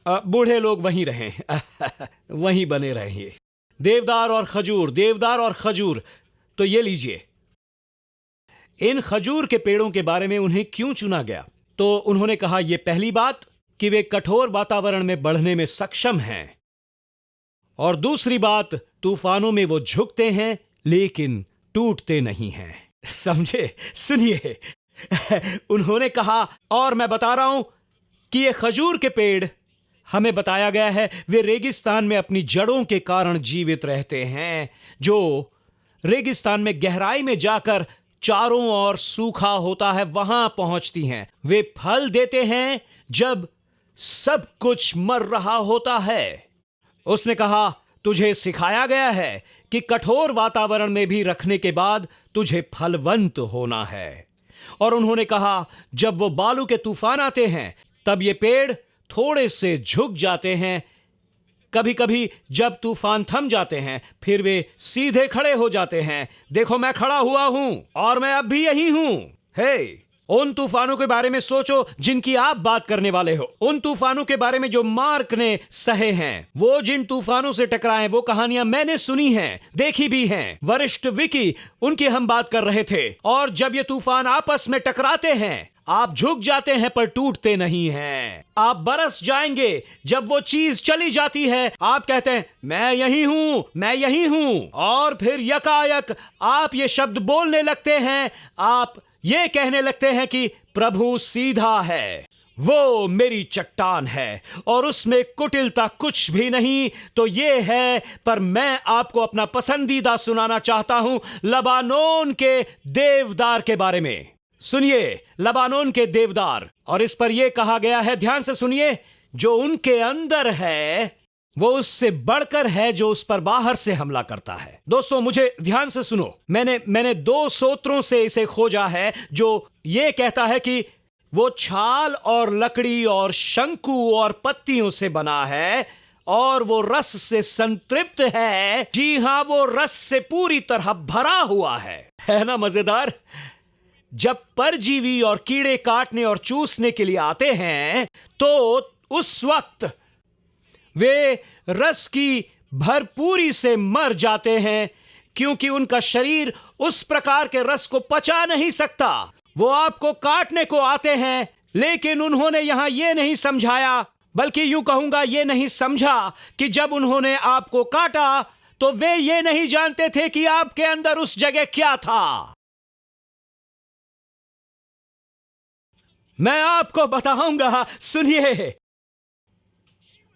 S2: बूढ़े लोग वहीं रहें वहीं बने रहिए। देवदार और खजूर। तो ये लीजिए, इन खजूर के पेड़ों के बारे में उन्हें क्यों चुना गया? तो उन्होंने कहा, यह पहली बात कि वे कठोर वातावरण में बढ़ने में सक्षम हैं, और दूसरी बात, तूफानों में वो झुकते हैं लेकिन टूटते नहीं हैं। समझे? सुनिए, उन्होंने कहा, और मैं बता रहा हूं कि ये खजूर के पेड़, हमें बताया गया है, वे रेगिस्तान में अपनी जड़ों के कारण जीवित रहते हैं, जो रेगिस्तान में गहराई में जाकर चारों ओर सूखा होता है वहां पहुंचती हैं। वे फल देते हैं जब सब कुछ मर रहा होता है। उसने कहा, तुझे सिखाया गया है कि कठोर वातावरण में भी रखने के बाद तुझे फलवंत होना है। और उन्होंने कहा, जब वो बालू के तूफान आते हैं तब ये पेड़ थोड़े से झुक जाते हैं। कभी कभी जब तूफान थम जाते हैं फिर वे सीधे खड़े हो जाते हैं। देखो, मैं खड़ा हुआ हूं और मैं अब भी यही हूं। हे, उन तूफानों के बारे में सोचो जिनकी आप बात करने वाले हो। उन तूफानों के बारे में जो मार्क ने सहे हैं। वो जिन तूफानों से टकराए, वो कहानियां मैंने सुनी हैं, देखी भी हैं। वरिष्ठ विकी, उनकी हम बात कर रहे थे। और जब ये तूफान आपस में टकराते हैं, आप झुक जाते हैं पर टूटते नहीं हैं। आप बरस जाएंगे। जब वो चीज चली जाती है, आप कहते हैं, मैं यही हूं, मैं यही हूं। और फिर यकायक आप ये शब्द बोलने लगते हैं। आप ये कहने लगते हैं कि प्रभु सीधा है, वो मेरी चट्टान है और उसमें कुटिलता कुछ भी नहीं। तो ये है, पर मैं आपको अपना पसंदीदा सुनाना चाहता हूं लबानोन के देवदार के बारे में। सुनिए, लबानोन के देवदार। और इस पर यह कहा गया है, ध्यान से सुनिए, जो उनके अंदर है वो उससे बढ़कर है जो उस पर बाहर से हमला करता है। दोस्तों, मुझे ध्यान से सुनो। मैंने 2 सूत्रों से इसे खोजा है जो यह कहता है कि वो छाल और लकड़ी और शंकु और पत्तियों से बना है और वो रस से संतृप्त है। जी हां, वो रस से पूरी तरह भरा हुआ है ना? मजेदार। जब परजीवी और कीड़े काटने और चूसने के लिए आते हैं तो उस वक्त वे रस की भरपूरी से मर जाते हैं, क्योंकि उनका शरीर उस प्रकार के रस को पचा नहीं सकता। वो आपको काटने को आते हैं, लेकिन उन्होंने यहां यह नहीं समझाया, बल्कि यूं कहूंगा यह नहीं समझा कि जब उन्होंने आपको काटा तो वे ये नहीं जानते थे कि आपके अंदर उस जगह क्या था। मैं आपको बताऊंगा, सुनिए।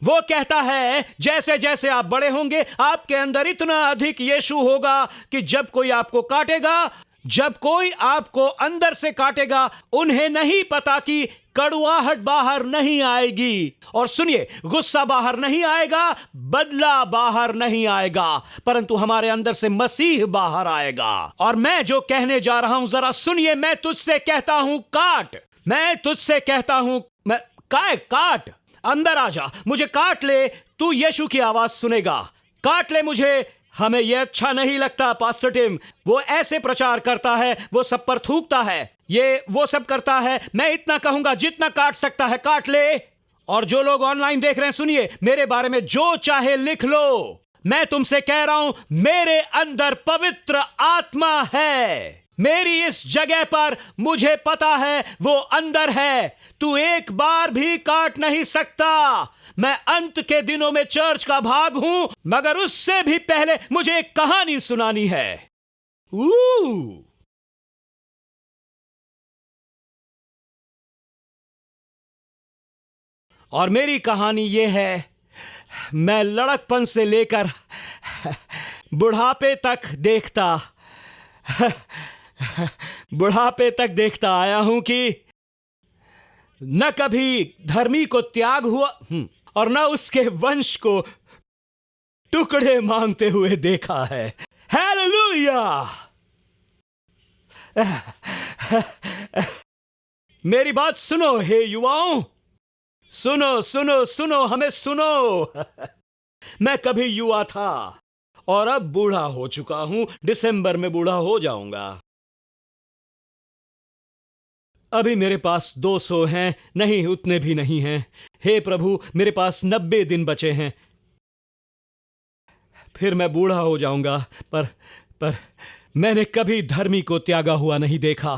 S2: वो कहता है, जैसे जैसे आप बड़े होंगे आपके अंदर इतना अधिक यीशु होगा कि जब कोई आपको काटेगा, जब कोई आपको अंदर से काटेगा, उन्हें नहीं पता कि कड़वाहट बाहर नहीं आएगी। और सुनिए, गुस्सा बाहर नहीं आएगा, बदला बाहर नहीं आएगा, परंतु हमारे अंदर से मसीह बाहर आएगा। और मैं जो कहने जा रहा हूं, जरा सुनिए। मैं तुझसे कहता हूं काट। मैं तुझसे कहता हूं, मैं काट, अंदर आ जा, मुझे काट ले। तू यीशु की आवाज सुनेगा। काट ले मुझे। हमें यह अच्छा नहीं लगता पास्टर टिम, वो ऐसे प्रचार करता है, वो सब पर थूकता है, ये वो सब करता है। मैं इतना कहूंगा, जितना काट सकता है काट ले। और जो लोग ऑनलाइन देख रहे हैं, सुनिए, मेरे बारे में जो चाहे लिख लो। मैं तुमसे कह रहा हूं, मेरे अंदर पवित्र आत्मा है। मेरी इस जगह पर मुझे पता है वो अंदर है। तू एक बार भी काट नहीं सकता। मैं अंत के दिनों में चर्च का भाग हूं, मगर उससे भी पहले मुझे एक कहानी सुनानी है। और मेरी कहानी यह है, मैं लड़कपन से लेकर बुढ़ापे तक देखता आया हूं कि न कभी धर्मी को त्याग हुआ और न उसके वंश को टुकड़े मांगते हुए देखा है। हालेलुया! मेरी बात सुनो हे युवाओं, सुनो सुनो सुनो, हमें सुनो। मैं कभी युवा था और अब बूढ़ा हो चुका हूं। दिसंबर में बूढ़ा हो जाऊंगा। अभी मेरे पास 200 हैं, नहीं उतने भी नहीं हैं। हे प्रभु, मेरे पास 90 दिन बचे हैं, फिर मैं बूढ़ा हो जाऊंगा। पर मैंने कभी धर्मी को त्यागा हुआ नहीं देखा।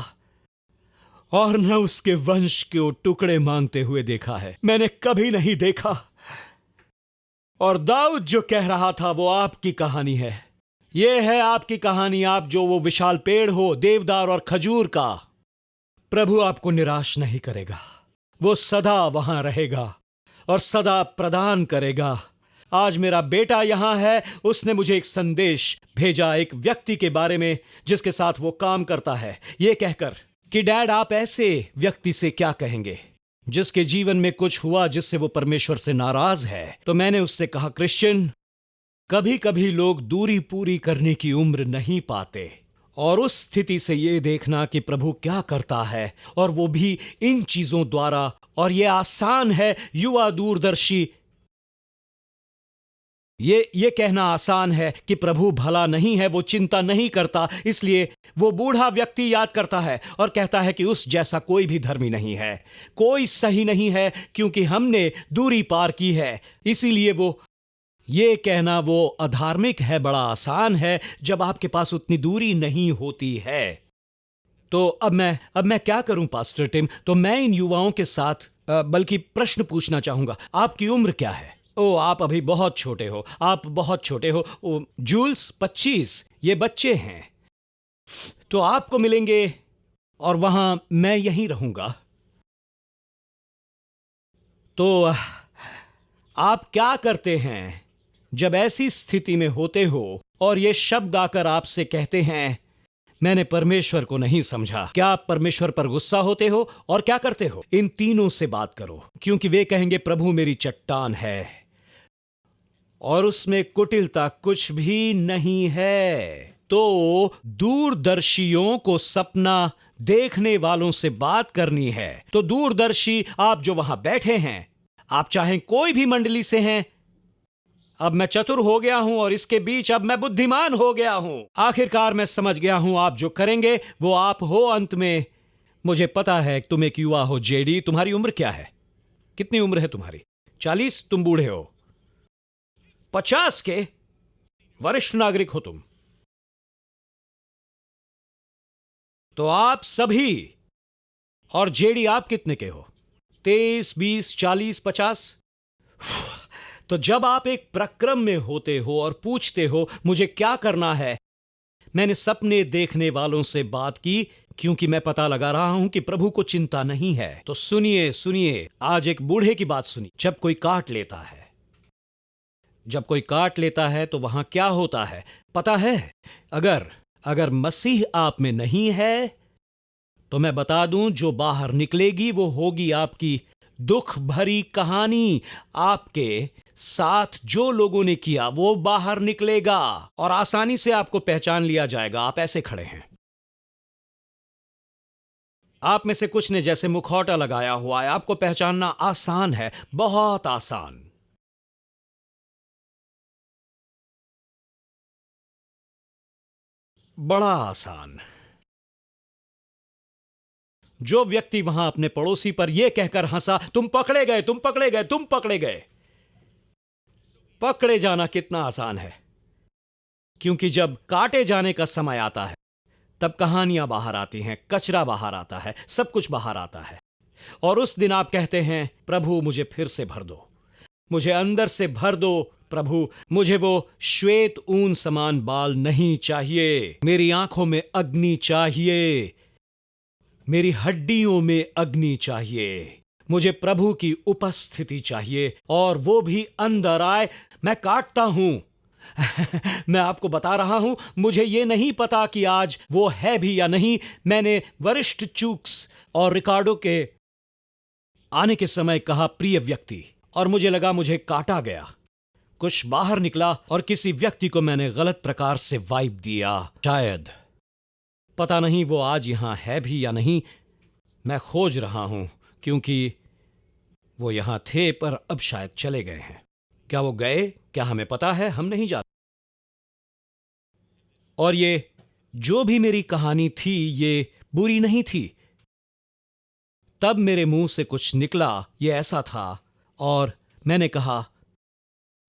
S2: और न उसके वंश को टुकड़े मांगते हुए देखा है, मैंने कभी नहीं देखा। और दाऊद जो कह रहा था वो आपकी कहानी है। यह है आपकी कहानी, आप जो वो विशाल पेड़ हो, देवदार और खजूर का। प्रभु आपको निराश नहीं करेगा, वो सदा वहां रहेगा और सदा प्रदान करेगा। आज मेरा बेटा यहां है, उसने मुझे एक संदेश भेजा एक व्यक्ति के बारे में जिसके साथ वो काम करता है, ये कहकर कि डैड आप ऐसे व्यक्ति से क्या कहेंगे जिसके जीवन में कुछ हुआ जिससे वो परमेश्वर से नाराज है। तो मैंने उससे कहा, क्रिश्चियन, कभी कभी लोग दूरी पूरी करने की उम्र नहीं पाते, और उस स्थिति से ये देखना कि प्रभु क्या करता है, और वो भी इन चीजों द्वारा, और ये आसान है युवा दूरदर्शी, ये कहना आसान है कि प्रभु भला नहीं है, वो चिंता नहीं करता, इसलिए वो बूढ़ा व्यक्ति याद करता है और कहता है कि उस जैसा कोई भी धर्मी नहीं है, कोई सही नहीं है, क्योंकि हमने दूरी पार की है। इसीलिए वो ये कहना वो अधार्मिक है बड़ा आसान है जब आपके पास उतनी दूरी नहीं होती है। तो अब मैं क्या करूं पास्टर टिम? तो मैं इन युवाओं के साथ बल्कि प्रश्न पूछना चाहूंगा, आपकी उम्र क्या है? ओ, आप अभी बहुत छोटे हो, आप बहुत छोटे हो। ओ, जूल्स 25, ये बच्चे हैं। तो आपको मिलेंगे और वहां मैं यहीं रहूंगा। तो आप क्या करते हैं जब ऐसी स्थिति में होते हो और ये शब्द आकर आपसे कहते हैं मैंने परमेश्वर को नहीं समझा? क्या आप परमेश्वर पर गुस्सा होते हो और क्या करते हो? इन तीनों से बात करो, क्योंकि वे कहेंगे प्रभु मेरी चट्टान है और उसमें कुटिलता कुछ भी नहीं है। तो दूरदर्शियों को सपना देखने वालों से बात करनी है। तो दूरदर्शी आप जो वहां बैठे हैं, आप चाहे कोई भी मंडली से हैं, अब मैं चतुर हो गया हूं और इसके बीच अब मैं बुद्धिमान हो गया हूं। आखिरकार मैं समझ गया हूं आप जो करेंगे वो आप हो अंत में। मुझे पता है तुम एक युवा हो। जेडी, तुम्हारी उम्र क्या है? कितनी उम्र है तुम्हारी? 40? तुम बूढ़े हो। 50 के वरिष्ठ नागरिक हो तुम। तो आप सभी, और जेडी आप कितने के हो? 23, 20, 40, 50? तो जब आप एक प्रक्रम में होते हो और पूछते हो मुझे क्या करना है, मैंने सपने देखने वालों से बात की क्योंकि मैं पता लगा रहा हूं कि प्रभु को चिंता नहीं है। तो सुनिए, आज एक बूढ़े की बात सुनी। जब कोई काट लेता है तो वहां क्या होता है पता है? अगर मसीह आप में नहीं है तो मैं बता दूं, जो बाहर निकलेगी वो होगी आपकी दुख भरी कहानी। आपके साथ जो लोगों ने किया वो बाहर निकलेगा और आसानी से आपको पहचान लिया जाएगा। आप ऐसे खड़े हैं, आप में से कुछ ने जैसे मुखौटा लगाया हुआ है, आपको पहचानना आसान है, बहुत आसान। बड़ा आसान। जो व्यक्ति वहां अपने पड़ोसी पर यह कहकर हंसा, तुम पकड़े गए, तुम पकड़े गए, तुम पकड़े गए। पकड़े जाना कितना आसान है, क्योंकि जब काटे जाने का समय आता है तब कहानियां बाहर आती हैं, कचरा बाहर आता है, सब कुछ बाहर आता है। और उस दिन आप कहते हैं प्रभु मुझे फिर से भर दो, मुझे अंदर से भर दो प्रभु, मुझे वो श्वेत ऊन समान बाल नहीं चाहिए, मेरी आंखों में अग्नि चाहिए, मेरी हड्डियों में अग्नि चाहिए, मुझे प्रभु की उपस्थिति चाहिए और वो भी अंदर आए। मैं काटता हूं मैं आपको बता रहा हूं, मुझे ये नहीं पता कि आज वो है भी या नहीं। मैंने वरिष्ठ चूक्स और रिकार्डो के आने के समय कहा प्रिय व्यक्ति, और मुझे लगा मुझे काटा गया। कुछ बाहर निकला और किसी व्यक्ति को मैंने गलत प्रकार से वाइब दिया। शायद, पता नहीं वो आज यहां है भी या नहीं। मैं खोज रहा हूं क्योंकि वो यहां थे पर अब शायद चले गए हैं। क्या वो गए? क्या हमें पता है? हम नहीं जानते। और ये जो भी मेरी कहानी थी ये बुरी नहीं थी। तब मेरे मुंह से कुछ निकला, ये ऐसा था, और मैंने कहा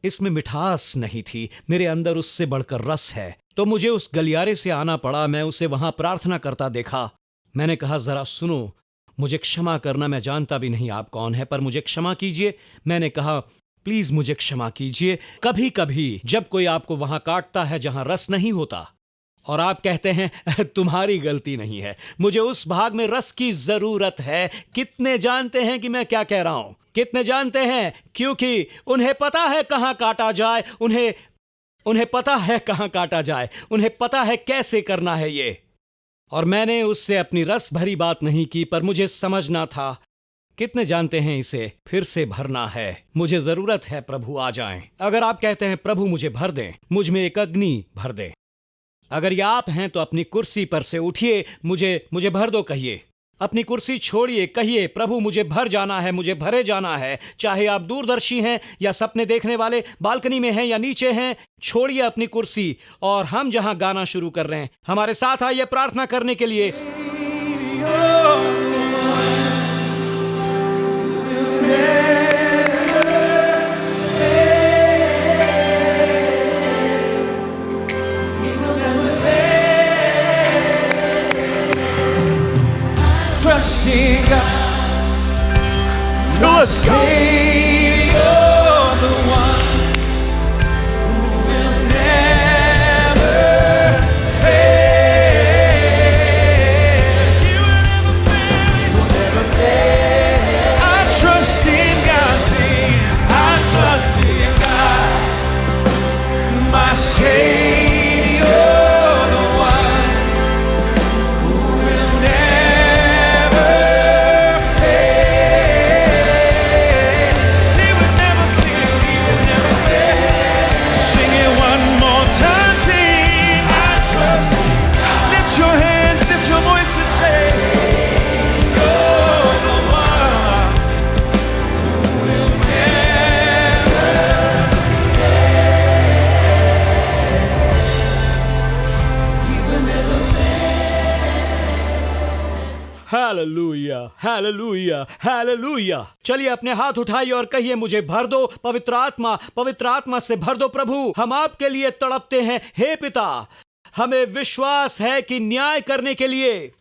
S2: इसमें मिठास नहीं थी, मेरे अंदर उससे बढ़कर रस है। तो मुझे उस गलियारे से आना पड़ा। मैं उसे वहां प्रार्थना करता देखा। मैंने कहा जरा सुनो, मुझे क्षमा करना, मैं जानता भी नहीं आप कौन है, पर मुझे क्षमा कीजिए। मैंने कहा प्लीज मुझे क्षमा कीजिए। कभी कभी जब कोई आपको वहां काटता है जहां रस नहीं होता और आप कहते हैं तुम्हारी गलती नहीं है, मुझे उस भाग में रस की जरूरत है। कितने जानते हैं कि मैं क्या कह रहा हूं? कितने जानते हैं? क्योंकि उन्हें पता है कहां काटा जाए, उन्हें पता है कहां काटा जाए, उन्हें पता है कैसे करना है ये। और मैंने उससे अपनी रस भरी बात नहीं की, पर मुझे समझना था। कितने जानते हैं इसे फिर से भरना है? मुझे जरूरत है प्रभु आ जाएं। अगर आप कहते हैं प्रभु मुझे भर दें, मुझ में एक अग्नि भर दें। अगर ये आप हैं तो अपनी कुर्सी पर से उठिए, मुझे भर दो कहिए। अपनी कुर्सी छोड़िए, कहिए प्रभु मुझे भर जाना है, मुझे भरे जाना है। चाहे आप दूरदर्शी हैं या सपने देखने वाले, बालकनी में हैं या नीचे हैं, छोड़िए अपनी कुर्सी और हम जहां गाना शुरू कर रहे हैं, हमारे साथ आइए प्रार्थना करने के लिए।
S3: Trusting God, your Savior, the one who will never fail. He will never fail. He will never fail. I trust in God, I trust in God, my Savior, the one who will never fail. He will never fail. He will never fail. Sing it one more time. Sing, I trust in God. Lift your hands, lift your voice and say, you're the one who will never fail. He will never
S2: hallelujah, hallelujah, hallelujah. चलिए अपने हाथ उठाइए और कहिए मुझे भर दो पवित्र आत्मा, पवित्र आत्मा से भर दो प्रभु। हम आपके लिए तड़पते हैं हे पिता। हमें विश्वास है कि न्याय करने के लिए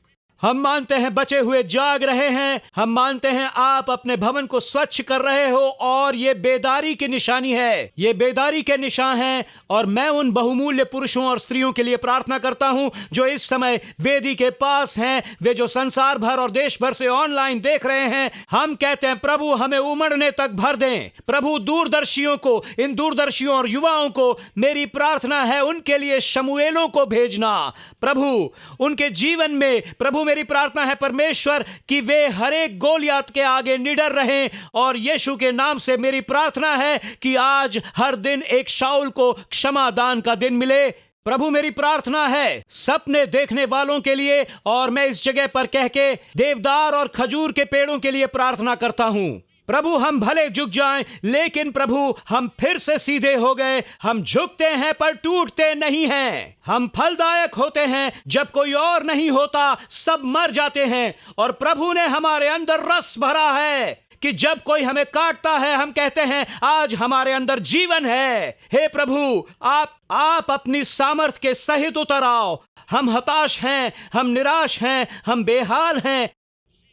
S2: हम मानते हैं बचे हुए जाग रहे हैं। हम मानते हैं आप अपने भवन को स्वच्छ कर रहे हो और ये बेदारी की निशानी है, ये बेदारी के निशान हैं। और मैं उन बहुमूल्य पुरुषों और स्त्रियों के लिए प्रार्थना करता हूं जो इस समय वेदी के पास हैं, वे जो संसार भर और देश भर से ऑनलाइन देख रहे हैं। हम कहते हैं प्रभु हमें उमड़ने तक भर दें। प्रभु दूरदर्शियों को, इन दूरदर्शियों और युवाओं को मेरी प्रार्थना है उनके लिए शमूएलों को भेजना प्रभु, उनके जीवन में प्रभु मेरी प्रार्थना है परमेश्वर कि वे हर एक गोलियत के आगे निडर रहें। और यीशु के नाम से मेरी प्रार्थना है कि आज हर दिन एक शाऊल को क्षमा दान का दिन मिले। प्रभु मेरी प्रार्थना है सपने देखने वालों के लिए, और मैं इस जगह पर कह के देवदार और खजूर के पेड़ों के लिए प्रार्थना करता हूं। प्रभु हम भले झुक जाएं, लेकिन प्रभु हम फिर से सीधे हो गए। हम झुकते हैं पर टूटते नहीं हैं। हम फलदायक होते हैं जब कोई और नहीं होता, सब मर जाते हैं। और प्रभु ने हमारे अंदर रस भरा है कि जब कोई हमें काटता है हम कहते हैं आज हमारे अंदर जीवन है। हे प्रभु आप अपनी सामर्थ के सहित उतर आओ। हम हताश हैं, हम निराश हैं, हम बेहाल हैं।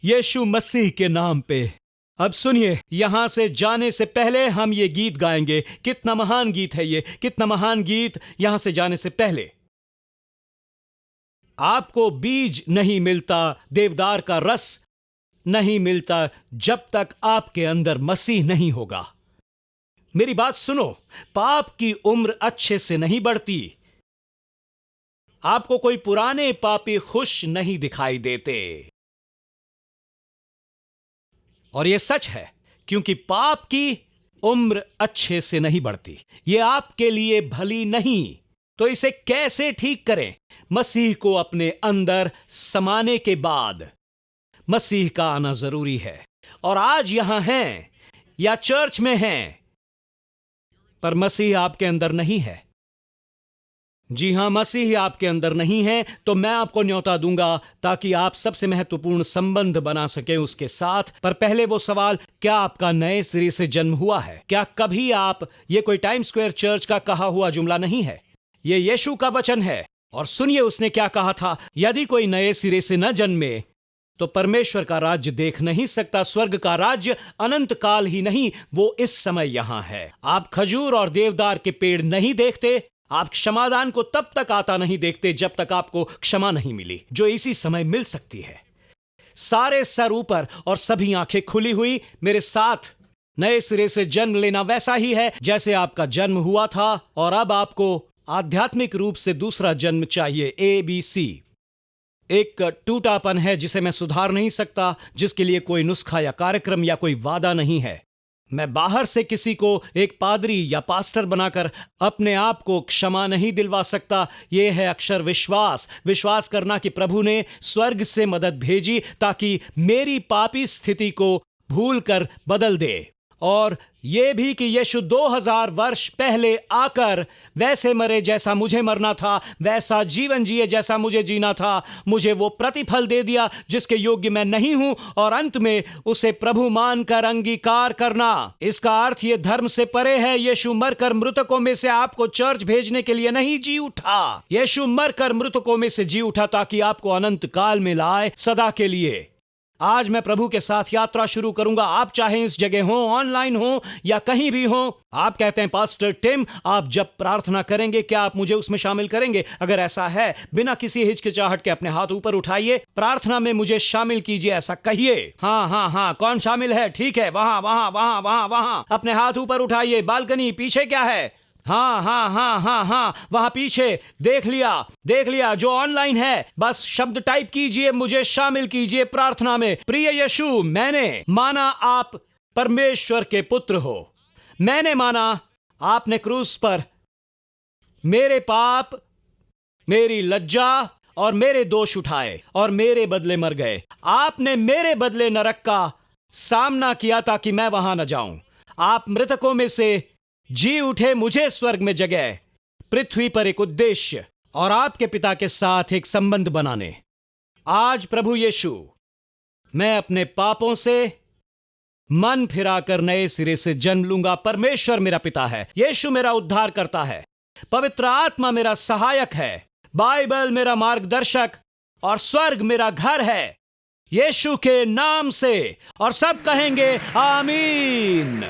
S2: यीशु मसीह के नाम पे अब सुनिए, यहां से जाने से पहले हम ये गीत गाएंगे। कितना महान गीत है ये, कितना महान गीत। यहां से जाने से पहले आपको बीज नहीं मिलता, देवदार का रस नहीं मिलता जब तक आपके अंदर मसीह नहीं होगा। मेरी बात सुनो, पाप की उम्र अच्छे से नहीं बढ़ती। आपको कोई पुराने पापी खुश नहीं दिखाई देते। और यह सच है क्योंकि पाप की उम्र अच्छे से नहीं बढ़ती। यह आपके लिए भली नहीं। तो इसे कैसे ठीक करें? मसीह को अपने अंदर समाने के बाद मसीह का आना जरूरी है। और आज यहां हैं या चर्च में हैं पर मसीह आपके अंदर नहीं है। जी हां, मसीह आपके अंदर नहीं है, तो मैं आपको न्योता दूंगा ताकि आप सबसे महत्वपूर्ण संबंध बना सके उसके साथ। पर पहले वो सवाल, क्या आपका नए सिरे से जन्म हुआ है? क्या कभी आप, ये कोई टाइम स्क्वायर चर्च का कहा हुआ जुमला नहीं है, ये यीशु का वचन है। और सुनिए उसने क्या कहा था, यदि कोई नए सिरे से न जन्मे तो परमेश्वर का राज्य देख नहीं सकता। स्वर्ग का राज्य अनंत काल ही नहीं, वो इस समय यहां है। आप खजूर और देवदार के पेड़ नहीं देखते, आप क्षमादान को तब तक आता नहीं देखते जब तक आपको क्षमा नहीं मिली, जो इसी समय मिल सकती है। सारे सर ऊपर और सभी आंखें खुली हुई मेरे साथ। नए सिरे से जन्म लेना वैसा ही है जैसे आपका जन्म हुआ था, और अब आपको आध्यात्मिक रूप से दूसरा जन्म चाहिए। ABC एक टूटापन है जिसे मैं सुधार नहीं सकता, जिसके लिए कोई नुस्खा या कार्यक्रम या कोई वादा नहीं है। मैं बाहर से किसी को एक पादरी या पास्टर बनाकर अपने आप को क्षमा नहीं दिलवा सकता। यह है अक्षर विश्वास, विश्वास करना कि प्रभु ने स्वर्ग से मदद भेजी ताकि मेरी पापी स्थिति को भूलकर बदल दे, और यह भी कि यीशु 2000 वर्ष पहले आकर वैसे मरे जैसा मुझे मरना था, वैसा जीवन जिए जैसा मुझे जीना था, मुझे वो प्रतिफल दे दिया जिसके योग्य मैं नहीं हूं, और अंत में उसे प्रभु मानकर अंगीकार करना। इसका अर्थ यह धर्म से परे है। यीशु मरकर मृतकों में से आपको चर्च भेजने के लिए नहीं जी उठा। यीशु मरकर मृतकों में से जी उठा ताकि आपको अनंत काल में लाए, सदा के लिए। आज मैं प्रभु के साथ यात्रा शुरू करूंगा। आप चाहे इस जगह हो, ऑनलाइन हो या कहीं भी हो। आप कहते हैं पास्टर टिम, आप जब प्रार्थना करेंगे क्या आप मुझे उसमें शामिल करेंगे? अगर ऐसा है, बिना किसी हिचकिचाहट के अपने हाथ ऊपर उठाइए, प्रार्थना में मुझे शामिल कीजिए, ऐसा कहिए। हाँ हाँ हाँ, कौन शामिल है? ठीक है, वहां वहां वहां वहां वहां अपने हाथ ऊपर उठाइए। बालकनी पीछे क्या है? हाँ हाँ हाँ हाँ हाँ, वहां पीछे। देख लिया। जो ऑनलाइन है, बस शब्द टाइप कीजिए, मुझे शामिल कीजिए प्रार्थना में। प्रिय यीशु, मैंने माना आप परमेश्वर के पुत्र हो। मैंने माना आपने क्रूस पर मेरे पाप, मेरी लज्जा और मेरे दोष उठाए और मेरे बदले मर गए। आपने मेरे बदले नरक का सामना किया ताकि मैं वहां न जाऊं। आप मृतकों में से जी उठे, मुझे स्वर्ग में जगह, पृथ्वी पर एक उद्देश्य और आपके पिता के साथ एक संबंध बनाने। आज प्रभु यीशु, मैं अपने पापों से मन फिराकर नए सिरे से जन्म लूंगा। परमेश्वर मेरा पिता है, यीशु मेरा उद्धार करता है, पवित्र आत्मा मेरा सहायक है, बाइबल मेरा मार्गदर्शक और स्वर्ग मेरा घर है। यीशु के नाम से, और सब कहेंगे आमीन।